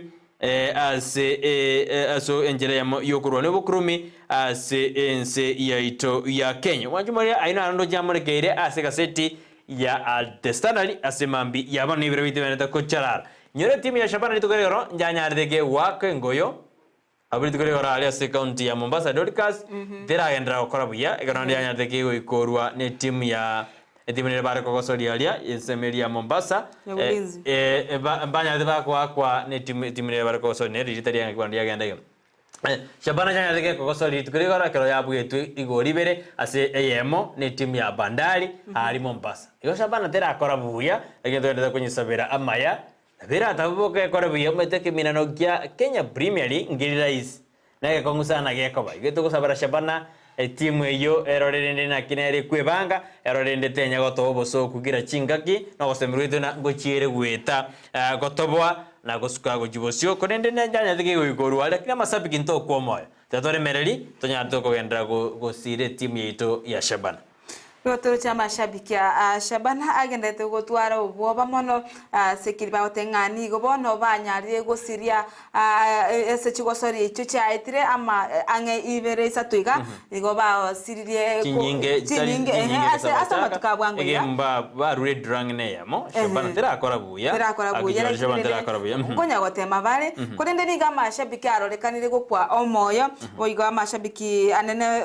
aso enjera yo kurwa nobo kurumi ase ense ya ito ya Kenya wanjumari aina ando jamore geire ase gaseti ya The Standard ase mambi yaba nibere bitebenta kocharar nyore timu ya Shabana litugerero njanyardege wake ngoyo abiri tugerero ali ase county ya Mombasa Dorcas dera endra okorabuya ekanandi nyardege ikorwa ne timu ya Etimene barako kosori alia Semeria Mombasa banya kwa ne timene barako kosori ne ritari yangi kwandi yagenda Shabana janya deke kosori tukurigora kero yabu yetu igori bere ase eyemo ne timu ya Bandari ali Mombasa yo Shabana tera akora buya egendo enda kwenye sabera amaya bera tabuke kora buya meteke minano kya Kenya Premier League ngirira is na kongusana gekoba geto kusabara Shabana timu eyo erorende na kinere kwebanga erorende tenya gotobo so kugira chingaki no gosemirwete na gochiere gweta gotobwa na gosuka gojibosio konende na njanya thige goikorwa lakini masabiki nto kwa moyo tatore mereri tonya toko gendra gosire timu yetu ya Shabana Rotoro cha mashabiki ya Shabana agendete gotwara ubwoba mono sekiriba otengani gobono banyarire gosiria ese chigosori icho chaitire ama ange ibere isatuiga igoba siririe chinyinge asa matukabwango ya egemba barure drangne yamo Shabana tera akora buya Shabana tera akora buya ngonya gotema bare kodende ni ga mashabiki arorekanire gokwa omoyo boigo amashabiki anene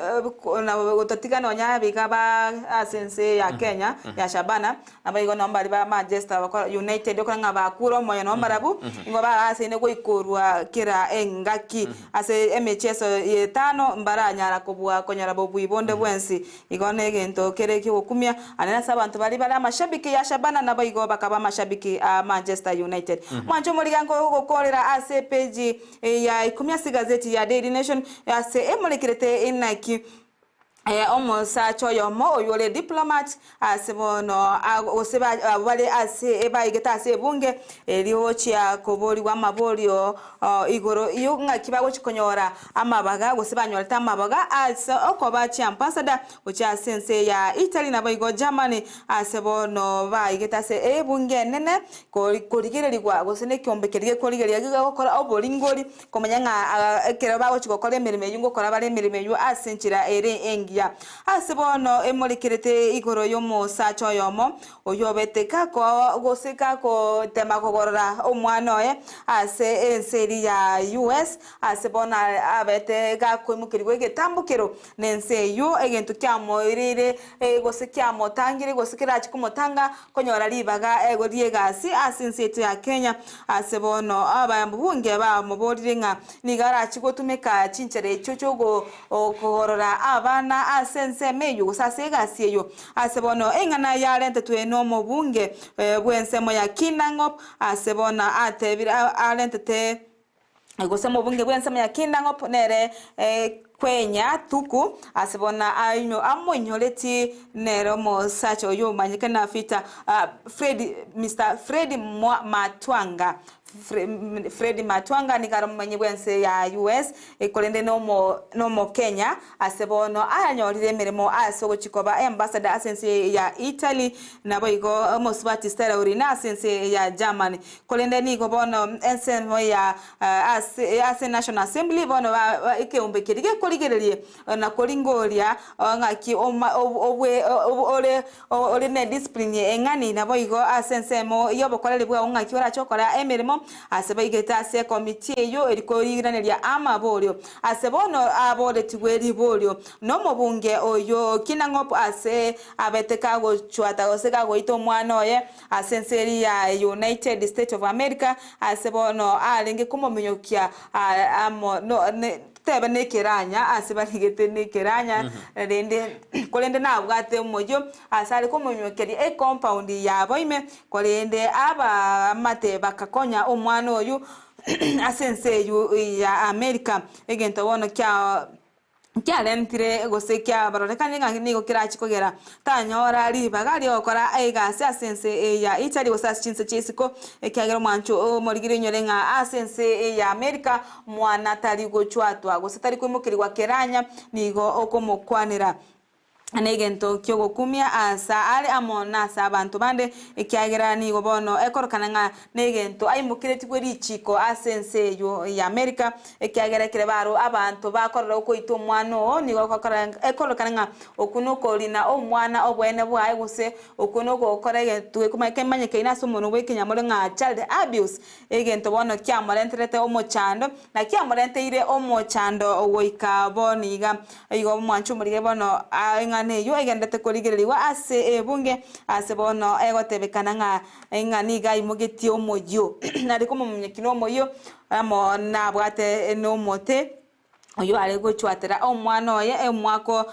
na gototiga nonya bigaba asense ya Kenya ya Shabana abayigo nombari ba Manchester United okanga bakuro moyo nombarabu ingoba asene go ikorwa kira engaki ase MHS yetano mbara nyara kobwa konyara bobu ibonde bwensi igone gento kereki okumia anena sabantu bali bala mashabiki ya Shabana nabayigo bakaba mashabiki a Manchester United mwanjo murigango gokorera ase page ya 10 gazeti ya Daily Nation ase emulekirete inaki omo sacho yomo oyole diplomat asebono oseba wale ase eba igeta ase bunge eliochia kobori wa maborio igoro iyo ngakibago chikonyora amabaga gosebanyoleta amabaga ase okoba ambassador ucha sense ya Italy na boigo Germany asebono ba igeta ase ebunge nene korigererigwa gosene kyombekerige korigeria gikora obolingori komanyanga ekero bago chikokora emirime yungo kora bare emirime yu asenchira ere engi ya asebono emolekirete igoro yomo sacho yomo oyobete kako goseka ko tema kogorora omwana oye ase enseri ya US asebona abete kako mukirwe getambukero nense yo egento kyamo irire gosekyamo tangire gosekera chikumotanga konyora libaga egorie gasi asinsetu ya Kenya asebono abambunge ba muborirenga nigara chigotumeka chinchere chochogo kogorora abana asebona asense meyo gusasega sieyo asebono engana yarente tweno mo bunge bwensemo ya Kinangop asebona atebira arente te gusemo bunge bwensemo ya Kinangop nere kwenya tuku asibona ayino amonyoreti nero mo sacho yo manyikana fita Mr. Freddy Matwanga Freddy Matwanga ni karamanye bwense ya US ekolende no Kenya asebono ayanyorire mirimo asogo chikoba ambassador asense ya Italy nabo igo mosbati stera urina asense ya Germany kolende ni go bono ensemo ya as National Assembly bono ike umbekirige koligerelie na kolingoria ngaki ole ne discipline engani nabo igo asense mo yobo kolele bwa ngaki ora chokora emirimo aseba igeta se committee yo erikorigiranira amabolyo asebono abode tigweri bolyo no mubunge oyo Kinangop ase abeteka go chwata oseka go ito mwana oye asenseri ya United States of America asebono alenge kumomenyokia amo no tebe nekeranya asibaligete nekeranya rende kolende nabwate mojo asali kumunywekeri compound yabo ime kolende aba mate bakakonya omwana oyu asense yu ya America egento wono kya lentire gosekya barorekane ngani go kirachi kogera tanyora ribaga ri okora aiga asense ya Italy wasasi chinse chisiko ekyagero mwancho morigire nyorenga asense ya America mwana tari go chwatwa gosetari kwimukiri wa keranya nigo okomokwanira anegento kyogo kumia asa ale amona sa abantu bande ekyagera ni gobono ekorokana nga negento ayimukire tigweri chiko asense yo ya America ekyagera kire baro abantu bakorera uko ito mwano ni gokora ekorokana nga okunuko lina omwana obwene bwaye guse okunuko korege tuwe kuma kemanye keina somono wekenya mole nga child abuse egento bono kyamorenterete omochando na kyamorenteire omochando ogoika boniga igo mwanchu muri bono neyo egendete korigereriwa ase bunge ase bono egotebekana nga ngani gai mugeti omoyo nari komumenyekino omoyo amo nabwate no mote oyo ale gochwatera omwana oye emwako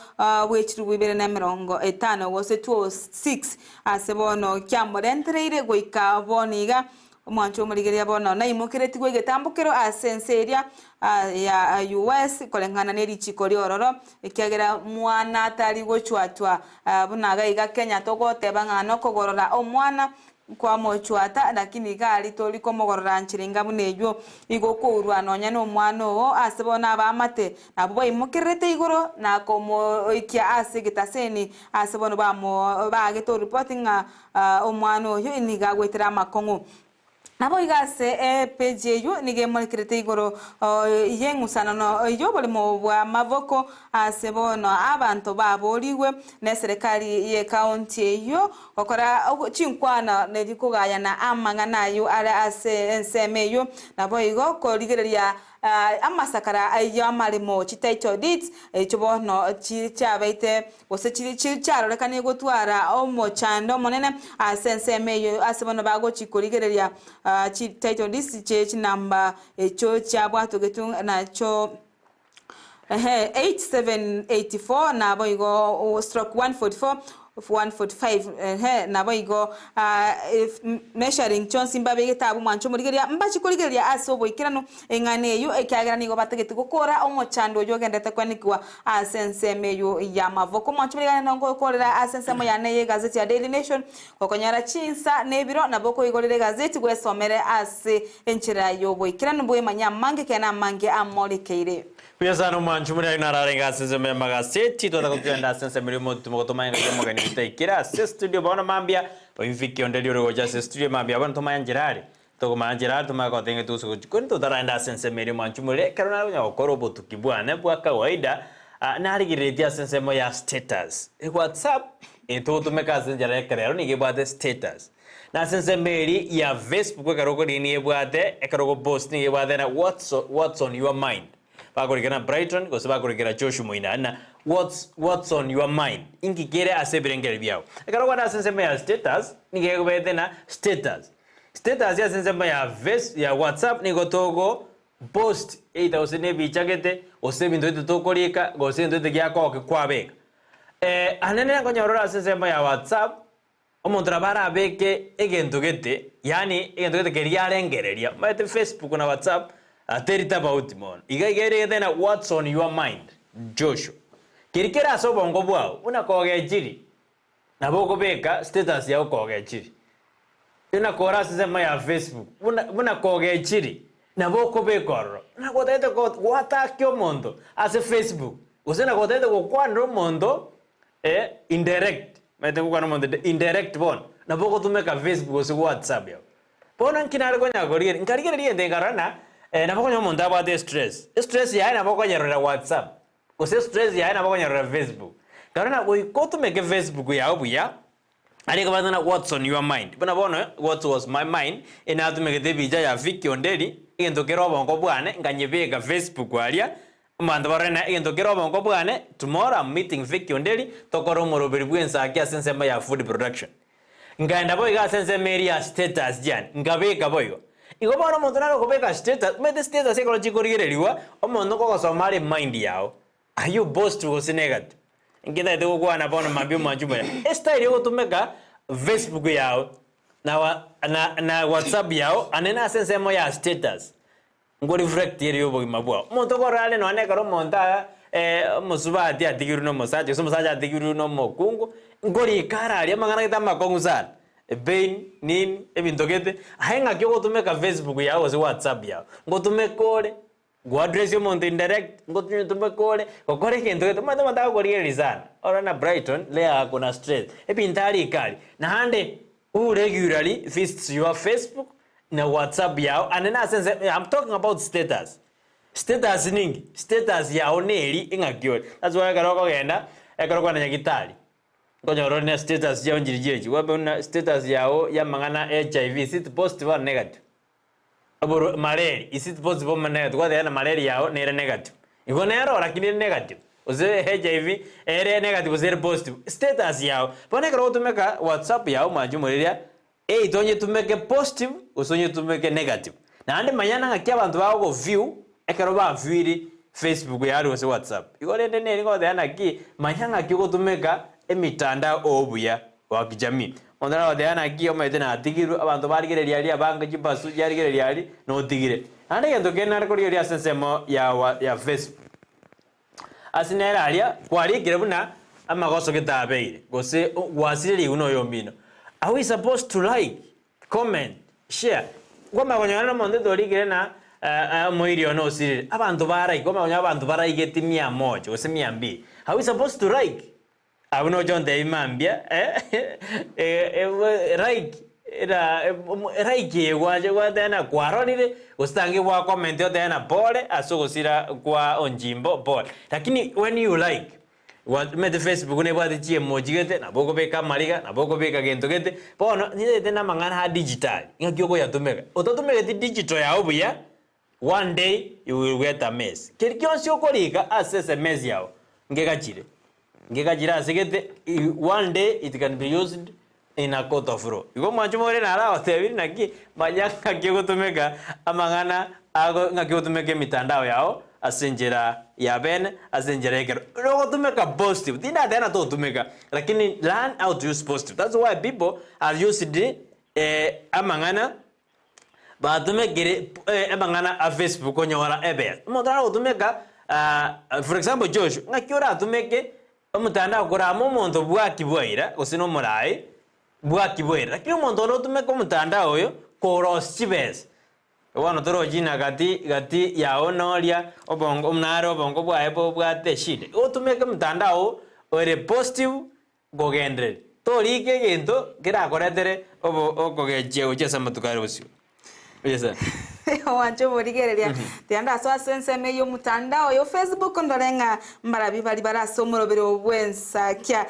wechiru 2050 gose 26 ase bono kyamorentereire goika boniga omwancho omurigeria bono na imukireti gwegetambukiro asenseria ya US kolengana neri chikori ororo ekyagera mwana atari gochwatwa bunaga iga Kenya togoteba ngano kogorora omwana kwa mochwata lakini gali tori komogorora nchiringa bunejo igokurwa nonya no mwana o asebona abamate nabo imukirete igoro na komo ikya asigitaseni asebona bamo bagito reporting omwana oyo iniga gwetera makongo nabo igase page yu nige molikirete igoro yengusana no yo bolimo bwa mavoko asebono abantu baboliwe ne serikali ye county yo okora chinkwana ne dikugaya na amangana yu ala ase enseme yu nabo igo koligeria amasakara ayamarimo chitaito dit chibono chichabaite gose chiroreka gotwara omochando monene asenseme yu asebono bago chikoligeria chitaito dit chechi namba echo chabwato getung na cho 8784 na boigo stroke 145 na boigo measuring chonsi mbabe getabu mwancho murigeria mbachi kurigeria asobo ikirano engane yu ekyagera nigo bategete gukora omochando yogendete kwanikwa asenseme yu ya mavoko mwancho murigeria ngo korera asensemo ya ne gazeti ya Daily Nation kokonyara chinsa nebiro naboko igorere gazeti gwesomere ase enchira yobo ikirano boye manyamange kena mange amolikeire Piazano manchu muri nararenga senseme magazeti toda kugenda senseme mo tumotomaina yomogani itekira studio bona mambia oimfiki ondelio roja studio mambia bona tomaya njirari to manjirari tomaya kotenge tuso kunto taranda senseme manchu muri karona nya okorobo tukibwana bwa kawaida narigiretia sensemo ya status WhatsApp into tumeka senjara karero ni gebade status na senseme ya Facebook karoko ni ebwate ekaroko post ni ebwate na what's on your mind bakorigana Brighton gose bakorigana Joshua Moina na what's on your mind ingikere asebirengere byao ekaroko na senseme ya status nigegobete na status ya senseme ya WhatsApp nigotogo post 8000 bichagete ose bintu tokorika gose bintu gyako kwabeka anene konyorora sesemo ya WhatsApp omuntu rabara abeke egento gete yani egento gete keriarengereria maite Facebook na WhatsApp aterita about mon igagere thena what's on your mind Joshua kirikira so bongo bwao una kogejiri na boko beka status ya kogejiri una kora sesemo ya Facebook una kogejiri na boko bekoro na kotete ko watakyo mondo ase Facebook usena kotete ko kwandro mondo indirect maite ko kwandro mondo indirect bon na boko tumeka Facebook ose WhatsApp yao bona nkinare ko nyagorire nkarigere riende ngarana na boko nyomondo abate stress ya na boko nyarora WhatsApp ose stress ya na boko nyarora Facebook karana ko tumeke Facebook yao buya ari ko badana what's on your mind bona bona what was my mind ina tumeke debija ya Viki Onderi igento kero bongo bwane nganyebeka Facebook walia manda barena igento kero bongo bwane tomorrow I'm meeting Viki Onderi tokoro moroberi Ensakia sensema ya food production ngaenda boy ga sensema area status jan ngabeka boyo igo bono muntu naro kubeka status mede status ecological rigeriwa omuntu ko Somali mind yao are you boast to go negative ngida ite ko ana bono mabio manjuma style yo tumeka Facebook yao na WhatsApp yao anena sensemo ya status ngo reflect yero bo mabwa muntu ko rale no aneka ro monta musubati atigiru no musaje so musaje atigiru no mokungu ngo rikara ali amangana kitama kongusana bein nini ebinto gete ahenga kyo gutumeka Facebook yao se WhatsApp yao ngo tumekore go address yo muntu indirect ngo tumekore kokore kintu gete manda manda ko realizana ora na Brighton lea kuna stress ebintari kali na hande who regularly visits your Facebook na WhatsApp yao and na sense I'm talking about status ningi status yao neri ingakyo that's why garoko genda ekoroko na nyagitari ngonyoro na status yao njirijeji wabe una status yao ya mangana HIV sit positive or negative aboro malaria is positive or negative kwa yana malaria yao nere negative iko nero lakini negative uze HIV ere negative uze positive status yao pone karo tumeka WhatsApp yao majumuria itonye tumeke positive usonye tumeke negative na ande manyana ngakia abantu bawo go view ekero ba viewiri Facebook yaro se WhatsApp igole nene ngo yana ki manyanga kiko tumeka emitanda obuya wa kijamii ondara wa yana ki ometena atigiru abantu barigereria ali abanga jibasu yarigereria ali no tigire ande gento kenara ko ria sensemo ya Facebook asinera alia kwali kirebuna amagoso kitabeire gose wasiri uno yombino are we supposed to like comment share goma gonyana monde dorigire na moirio no siri abantu barai goma gonya abantu barai geti 100 gose 200 are we supposed to like abuno jonde imambia like raiki waje tena kwaronire ustangi wa comment yote na pole asogosira kwa onjimbo pole lakini when you like what mede Facebook ne bwati chie mojigete na boko beka mariga na boko beka gento gete bono ni tena mangana ha digital ngakyo ko yatumeka ototumeka digital ya obuya one day you will get a mess kirikyo okorika access mess yao ngekachira asegete one day it can be used in a court of law. Iko manchumore na ala otebiri naki manyaka kigutumeka amangana ago ngakigutumeke mitandao yao asenjera ya ben asenjera ekero. Rogo tumeka positive. Dina dena to tumeka. Lakini learn how to use positive. That's why people are used amangana ba tumekere amangana a Facebook onyora ebe. Modara utumeka for example Josh ngakiora tumeke omutandao kora momonto bwaki bwaira osino murai bwaki bwera lakini umuntu no tumeka mutandao oyo koros chibes wano toro jina gati ya onoria obongo mnaro obongo bwaebo bwate shide otumeka mutandao ore positive gogendere torike gento kira koretere okogeje ojesa matukare osio yesa wancho borigereria tianda so senseme yo mutandao yo Facebook ndorenga mbarabi bali baraso murobero Ensakia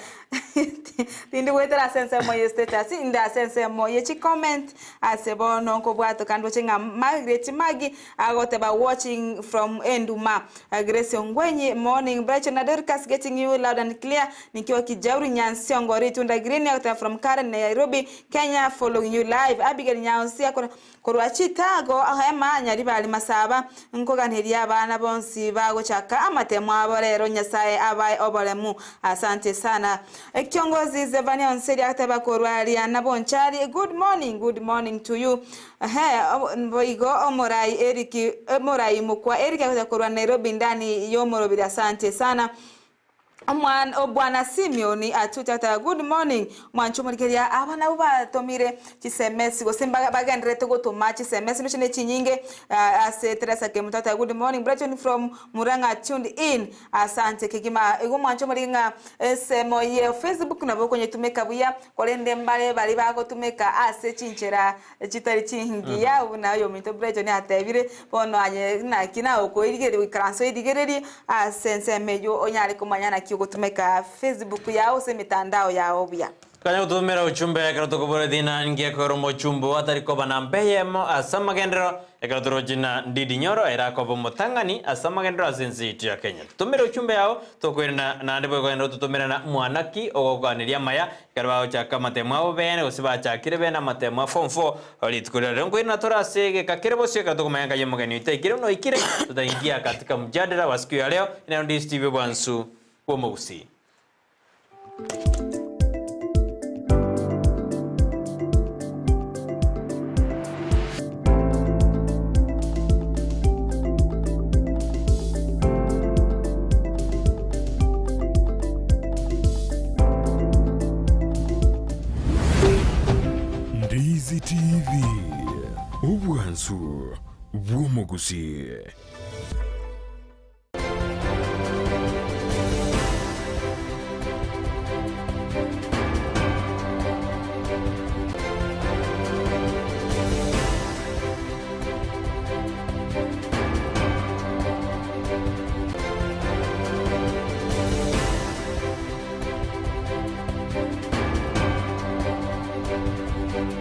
tindi wetera sense mo status inda sense mo ye chi comment asebo no ko bwato kando chenga Margaret Magi agote ba watching from Enduma. Grace Ngwenyi morning Brighton na Dorcas getting you loud and clear nikiwa Kijauri Nyansi Ngori Tunda Green out from Karen Nairobi Kenya following you live. Abigail Nyansi korwa chitago ahema nyari bali masaba nkoganheria abana bonsi bago chaka amatemo aborero nyasaye abaye obolemu. Asante sana. Kiongozi Zevania Onseri ataba korwa Ariana Bonchari. Good morning to you. Boigo Omorai Eriki Morai Mukwa Erika atakorwa Nairobi ndani yomorobiri. Asante sana. Bwana Simeoni atutata good morning mwancho murigeria abana ubatomire chisemesi gosemba bagandire to gutuma chisemesi no chine chinyinge ase Teresa Kemutata good morning Brighton from Muranga tuned in. Asante kigima ego mwancho muringa semo ye Facebook nabo kwenye tumeka buya kolende mbale bali bago tumeka ase chinchera chitari chingi ya unayo mito Brighton atebire bono anye na kina uko irigere wikranso irigere asense mejo onyale kumanyana gutumeka Facebook yao se mitandao yao bia kanya gutumira uchumbe ekarato kubore dina ngie koro mochumbo atari ko banambeyemo asama gendero ekarato jina ndidi nyoro era ko bomotangani asama gendero asensi ya Kenya tumira uchumbe yao tokwena na ndebo ko ndo tumira na mwanaki ogoganiria maya karwa chaka matema bene usiba chakire bene matema form 4 olitukurira ngwina torasege kakirebo sika tokumanga yemugani itekire no ikire tutaingia katika mjadala wa siku ya leo ina Ndizi TV Bwansu kwa Gusii. Ndizi TV Bwansu kwa Gusii.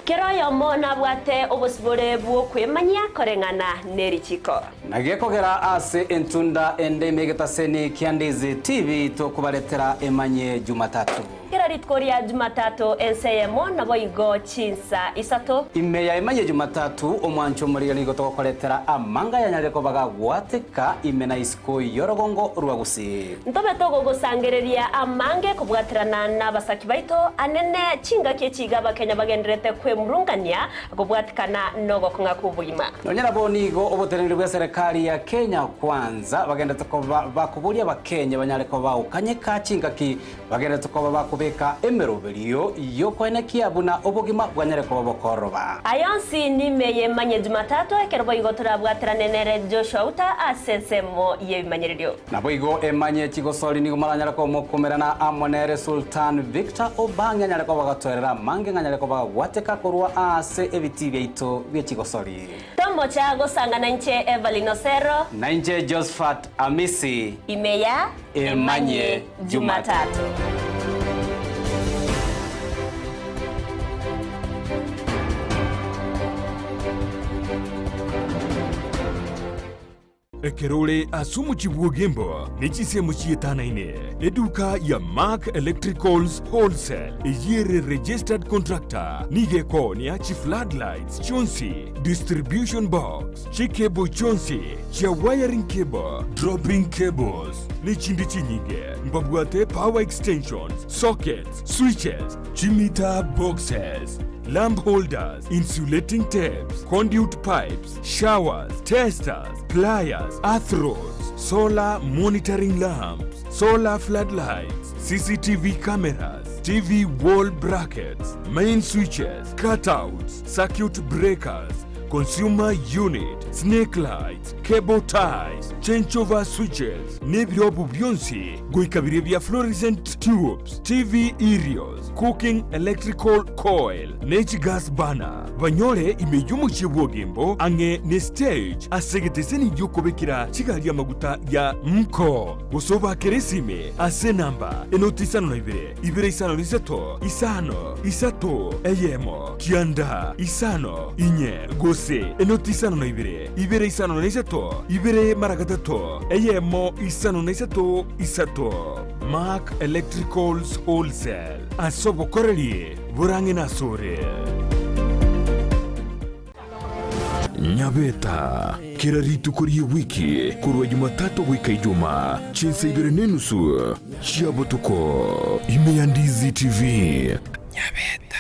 Keroyo mona bwate obosibore bwo kwemanya korengana nerichiko nagekogera ase entunda ende megetaseni Ndizi TV to kubaretera emanye Jumatatu Kiraritkoria Jumatatu enseyemo nabo igo chinsa isato imeya emanye Jumatatu omwancho muri ligo to koletera amanga yanyareko bagagwateka imena isko yorogongo rwa Gusii ntobe togo gusangereria amange kubwatirana n'abasaki baito anene chinga kechiga bakenya bagenderete kwemurungania kubwatikana nogo kunga kubuyima nonyera bonigo obotereri bwa serikali ya Kenya kwanza bagendete ko bakuburia bakenya banyareko baukanye ka chinga ki bagendete ko bakubeka emeroberiyo yo kwenekia buna obugima bwanyareko bokoroba ayonsi nimeye manye Jumatatu ekerbo igotora bwatirana nere Joshua uta asensemo yebimanyerio nabo igo emanye kigosori nigo maranyareko mokomerana amonere Sultan Victor Obanga nyareko bagatorera mange nganyareko bagwateka korwa ase ebiti byaito byekigosori tombo cha gosangana nche Evelyn Osero na nche Josephat Amisi imeya emanye Jumatatu. Ekerole asumu chibuogembo nechise muchietana ine eduka ya Mark Electricals Wholesale eyere registered contractor nigeko ni achi floodlights chonsi distribution box chikebo chonsi chia wiring cable dropping cables nichindi chinyige mbabwate power extensions sockets switches chimita boxes lamp holders, insulating tapes, conduit pipes, showers, testers, pliers, earth rods, solar monitoring lamps, solar floodlights, CCTV cameras, TV wall brackets, main switches, cutouts, circuit breakers, consumer unit, snake lights, cable ties, changeover switches, n'ebirobo byonsi goikabire bya fluorescent tubes, TV aerials, cooking electrical coil, gas burner. Banyore imeyomo chibwogembo ange ne stage asegeteseni yokobekira chigali amaguta ya mko. Gosoba keresime ase namba enoti isano na ibere isano niseto isato eyemo kianda isano inye gose enoti isano na ibere isano na niseto ibere maragatato eyemo isano na isato Mark Electricals Wholesale asobo korelie burange na sore Nyabeta kira ritu korie wiki kurwa Jumatatu wika Ijumaa chinsa ibere nenusu chiabotuko imeyandizi TV Nyabeta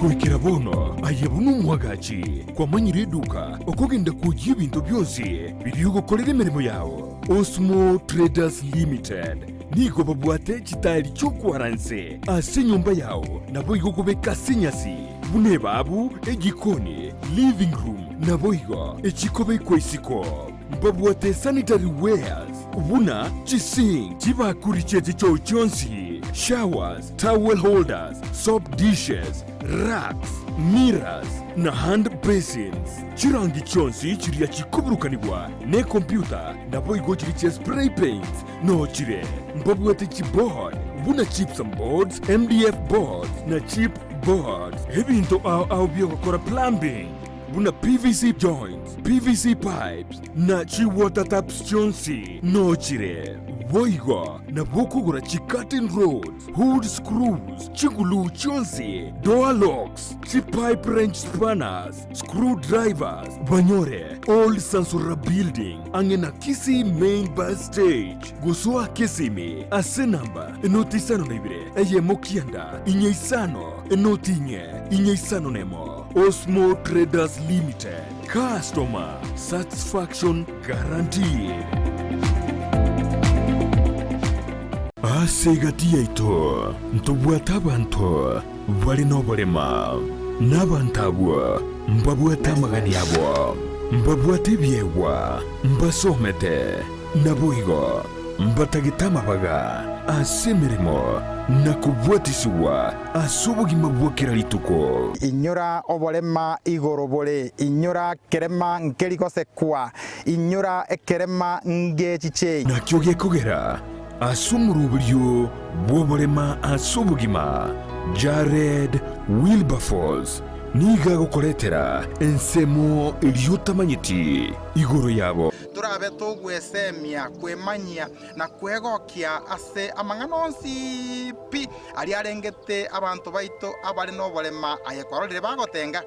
kuikira bono ayabunu mwagachi kwa manyire duka okogenda kujia bintu byonsi biriugo kolere mirimo yao Osmo Traders Limited nigo babwate chitari chokwaranse ase nyumba yao nabo igokobeka sinyasi bune babu egikoni living room nabo igo echikobe kwesiko babwate sanitary wares ubuna chising chibakuri chete cho chonsi showers towel holders soap dishes racks mirrors na hand basins chirangi chonsi chiria chikuburukanibwa ne computer nabo igo chiriche spray paints no chire mbabwate chibord buna chips and boards MDF boards na chip boards ebinto au byokora plumbing buna PVC joints PVC pipes na chi water taps chonsi no chire Boigo na bokugura chi curtain rods hood screws chigulu chonsi door locks chi pipe wrench spanners screwdrivers Banyore old Sansura building angena Kisii main bus stage gusua Kisimi ase namba enoti isano na ibire eye mokianda inye isano enoti inye isano nemo Osmo Traders Limited customer satisfaction guaranteed Asegati ito ntubwata abantu bali nobolema n'abantabwa mbabwata magani yabo mbabwata ibyewa mbasomete nabuigo mbatagitama baga asemirimo nakubwatisiwa asubugima bwokera lituko inyura obolema igorobole inyura kerema nkerikosekwa inyura ekerema ngechiche nakyoge kugera asumuruburyo bwobolema asubugima Jared Wilberforce niga gukoretera ensemo iliyotamanyiti igoro yabo turabe tugwesemia kwemanyia na kwegokia ase amanganonsi pi ali arengete abantu baito abali nobolema ayekwarorire bagotenga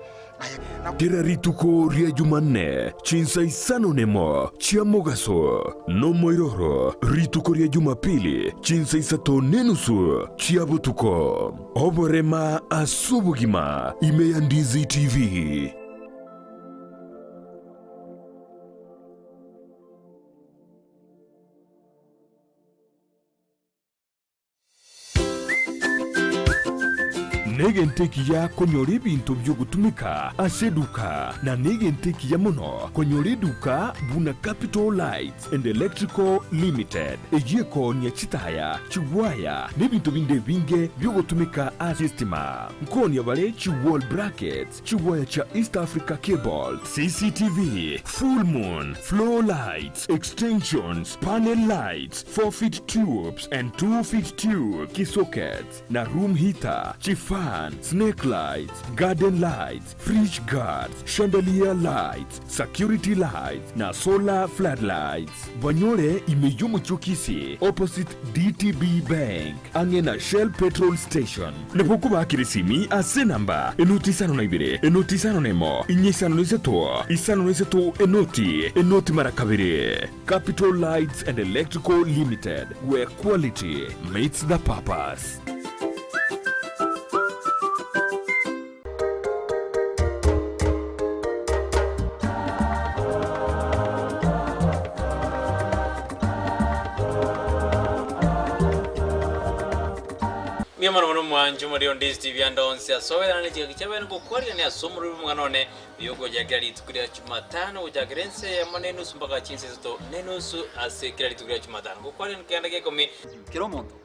kira rituko ria Jumanne chinsa isano nemo chia mogaso no moiroro rituko ria Jumapili chinsa isato nenusu chia butuko oborema asubugima imeyandizi TV negenteki ya konyora ibintu byo gutumika aseduka na negenteki ya mono konyora duka buna Capital Lights and Electrical Limited ejeko nya chitaya chiwaya n'ibintu binde binge byo gutumika asistima nkoni yabale chiwall brackets chiwaya cha East Africa Cable CCTV full moon floor lights extensions panel lights 4-feet tubes and 2-feet tube key sockets na room heater chifa snake lights, garden lights, fridge guards, chandelier lights, security lights, na solar floodlights. Banyore imeyomo chokisi opposite DTB Bank, angena Shell Petrol Station. Napoku bakirisimi ase namba enoti isano na ibire, enoti isano nemo, inye isano niseto enoti marakabire. Capital Lights and Electrical Limited, where quality meets the purpose. tenge mono mwanju muri on Ndizi TV and onse sowera ne kichebe ngo kwari ne asomuru mwanone yogo jagari tukuria Jumatano ujagerense manenu sumbaka chinse to nenusu asekira tukuria Jumatano ngo kwari nkenda ke komi kiromonto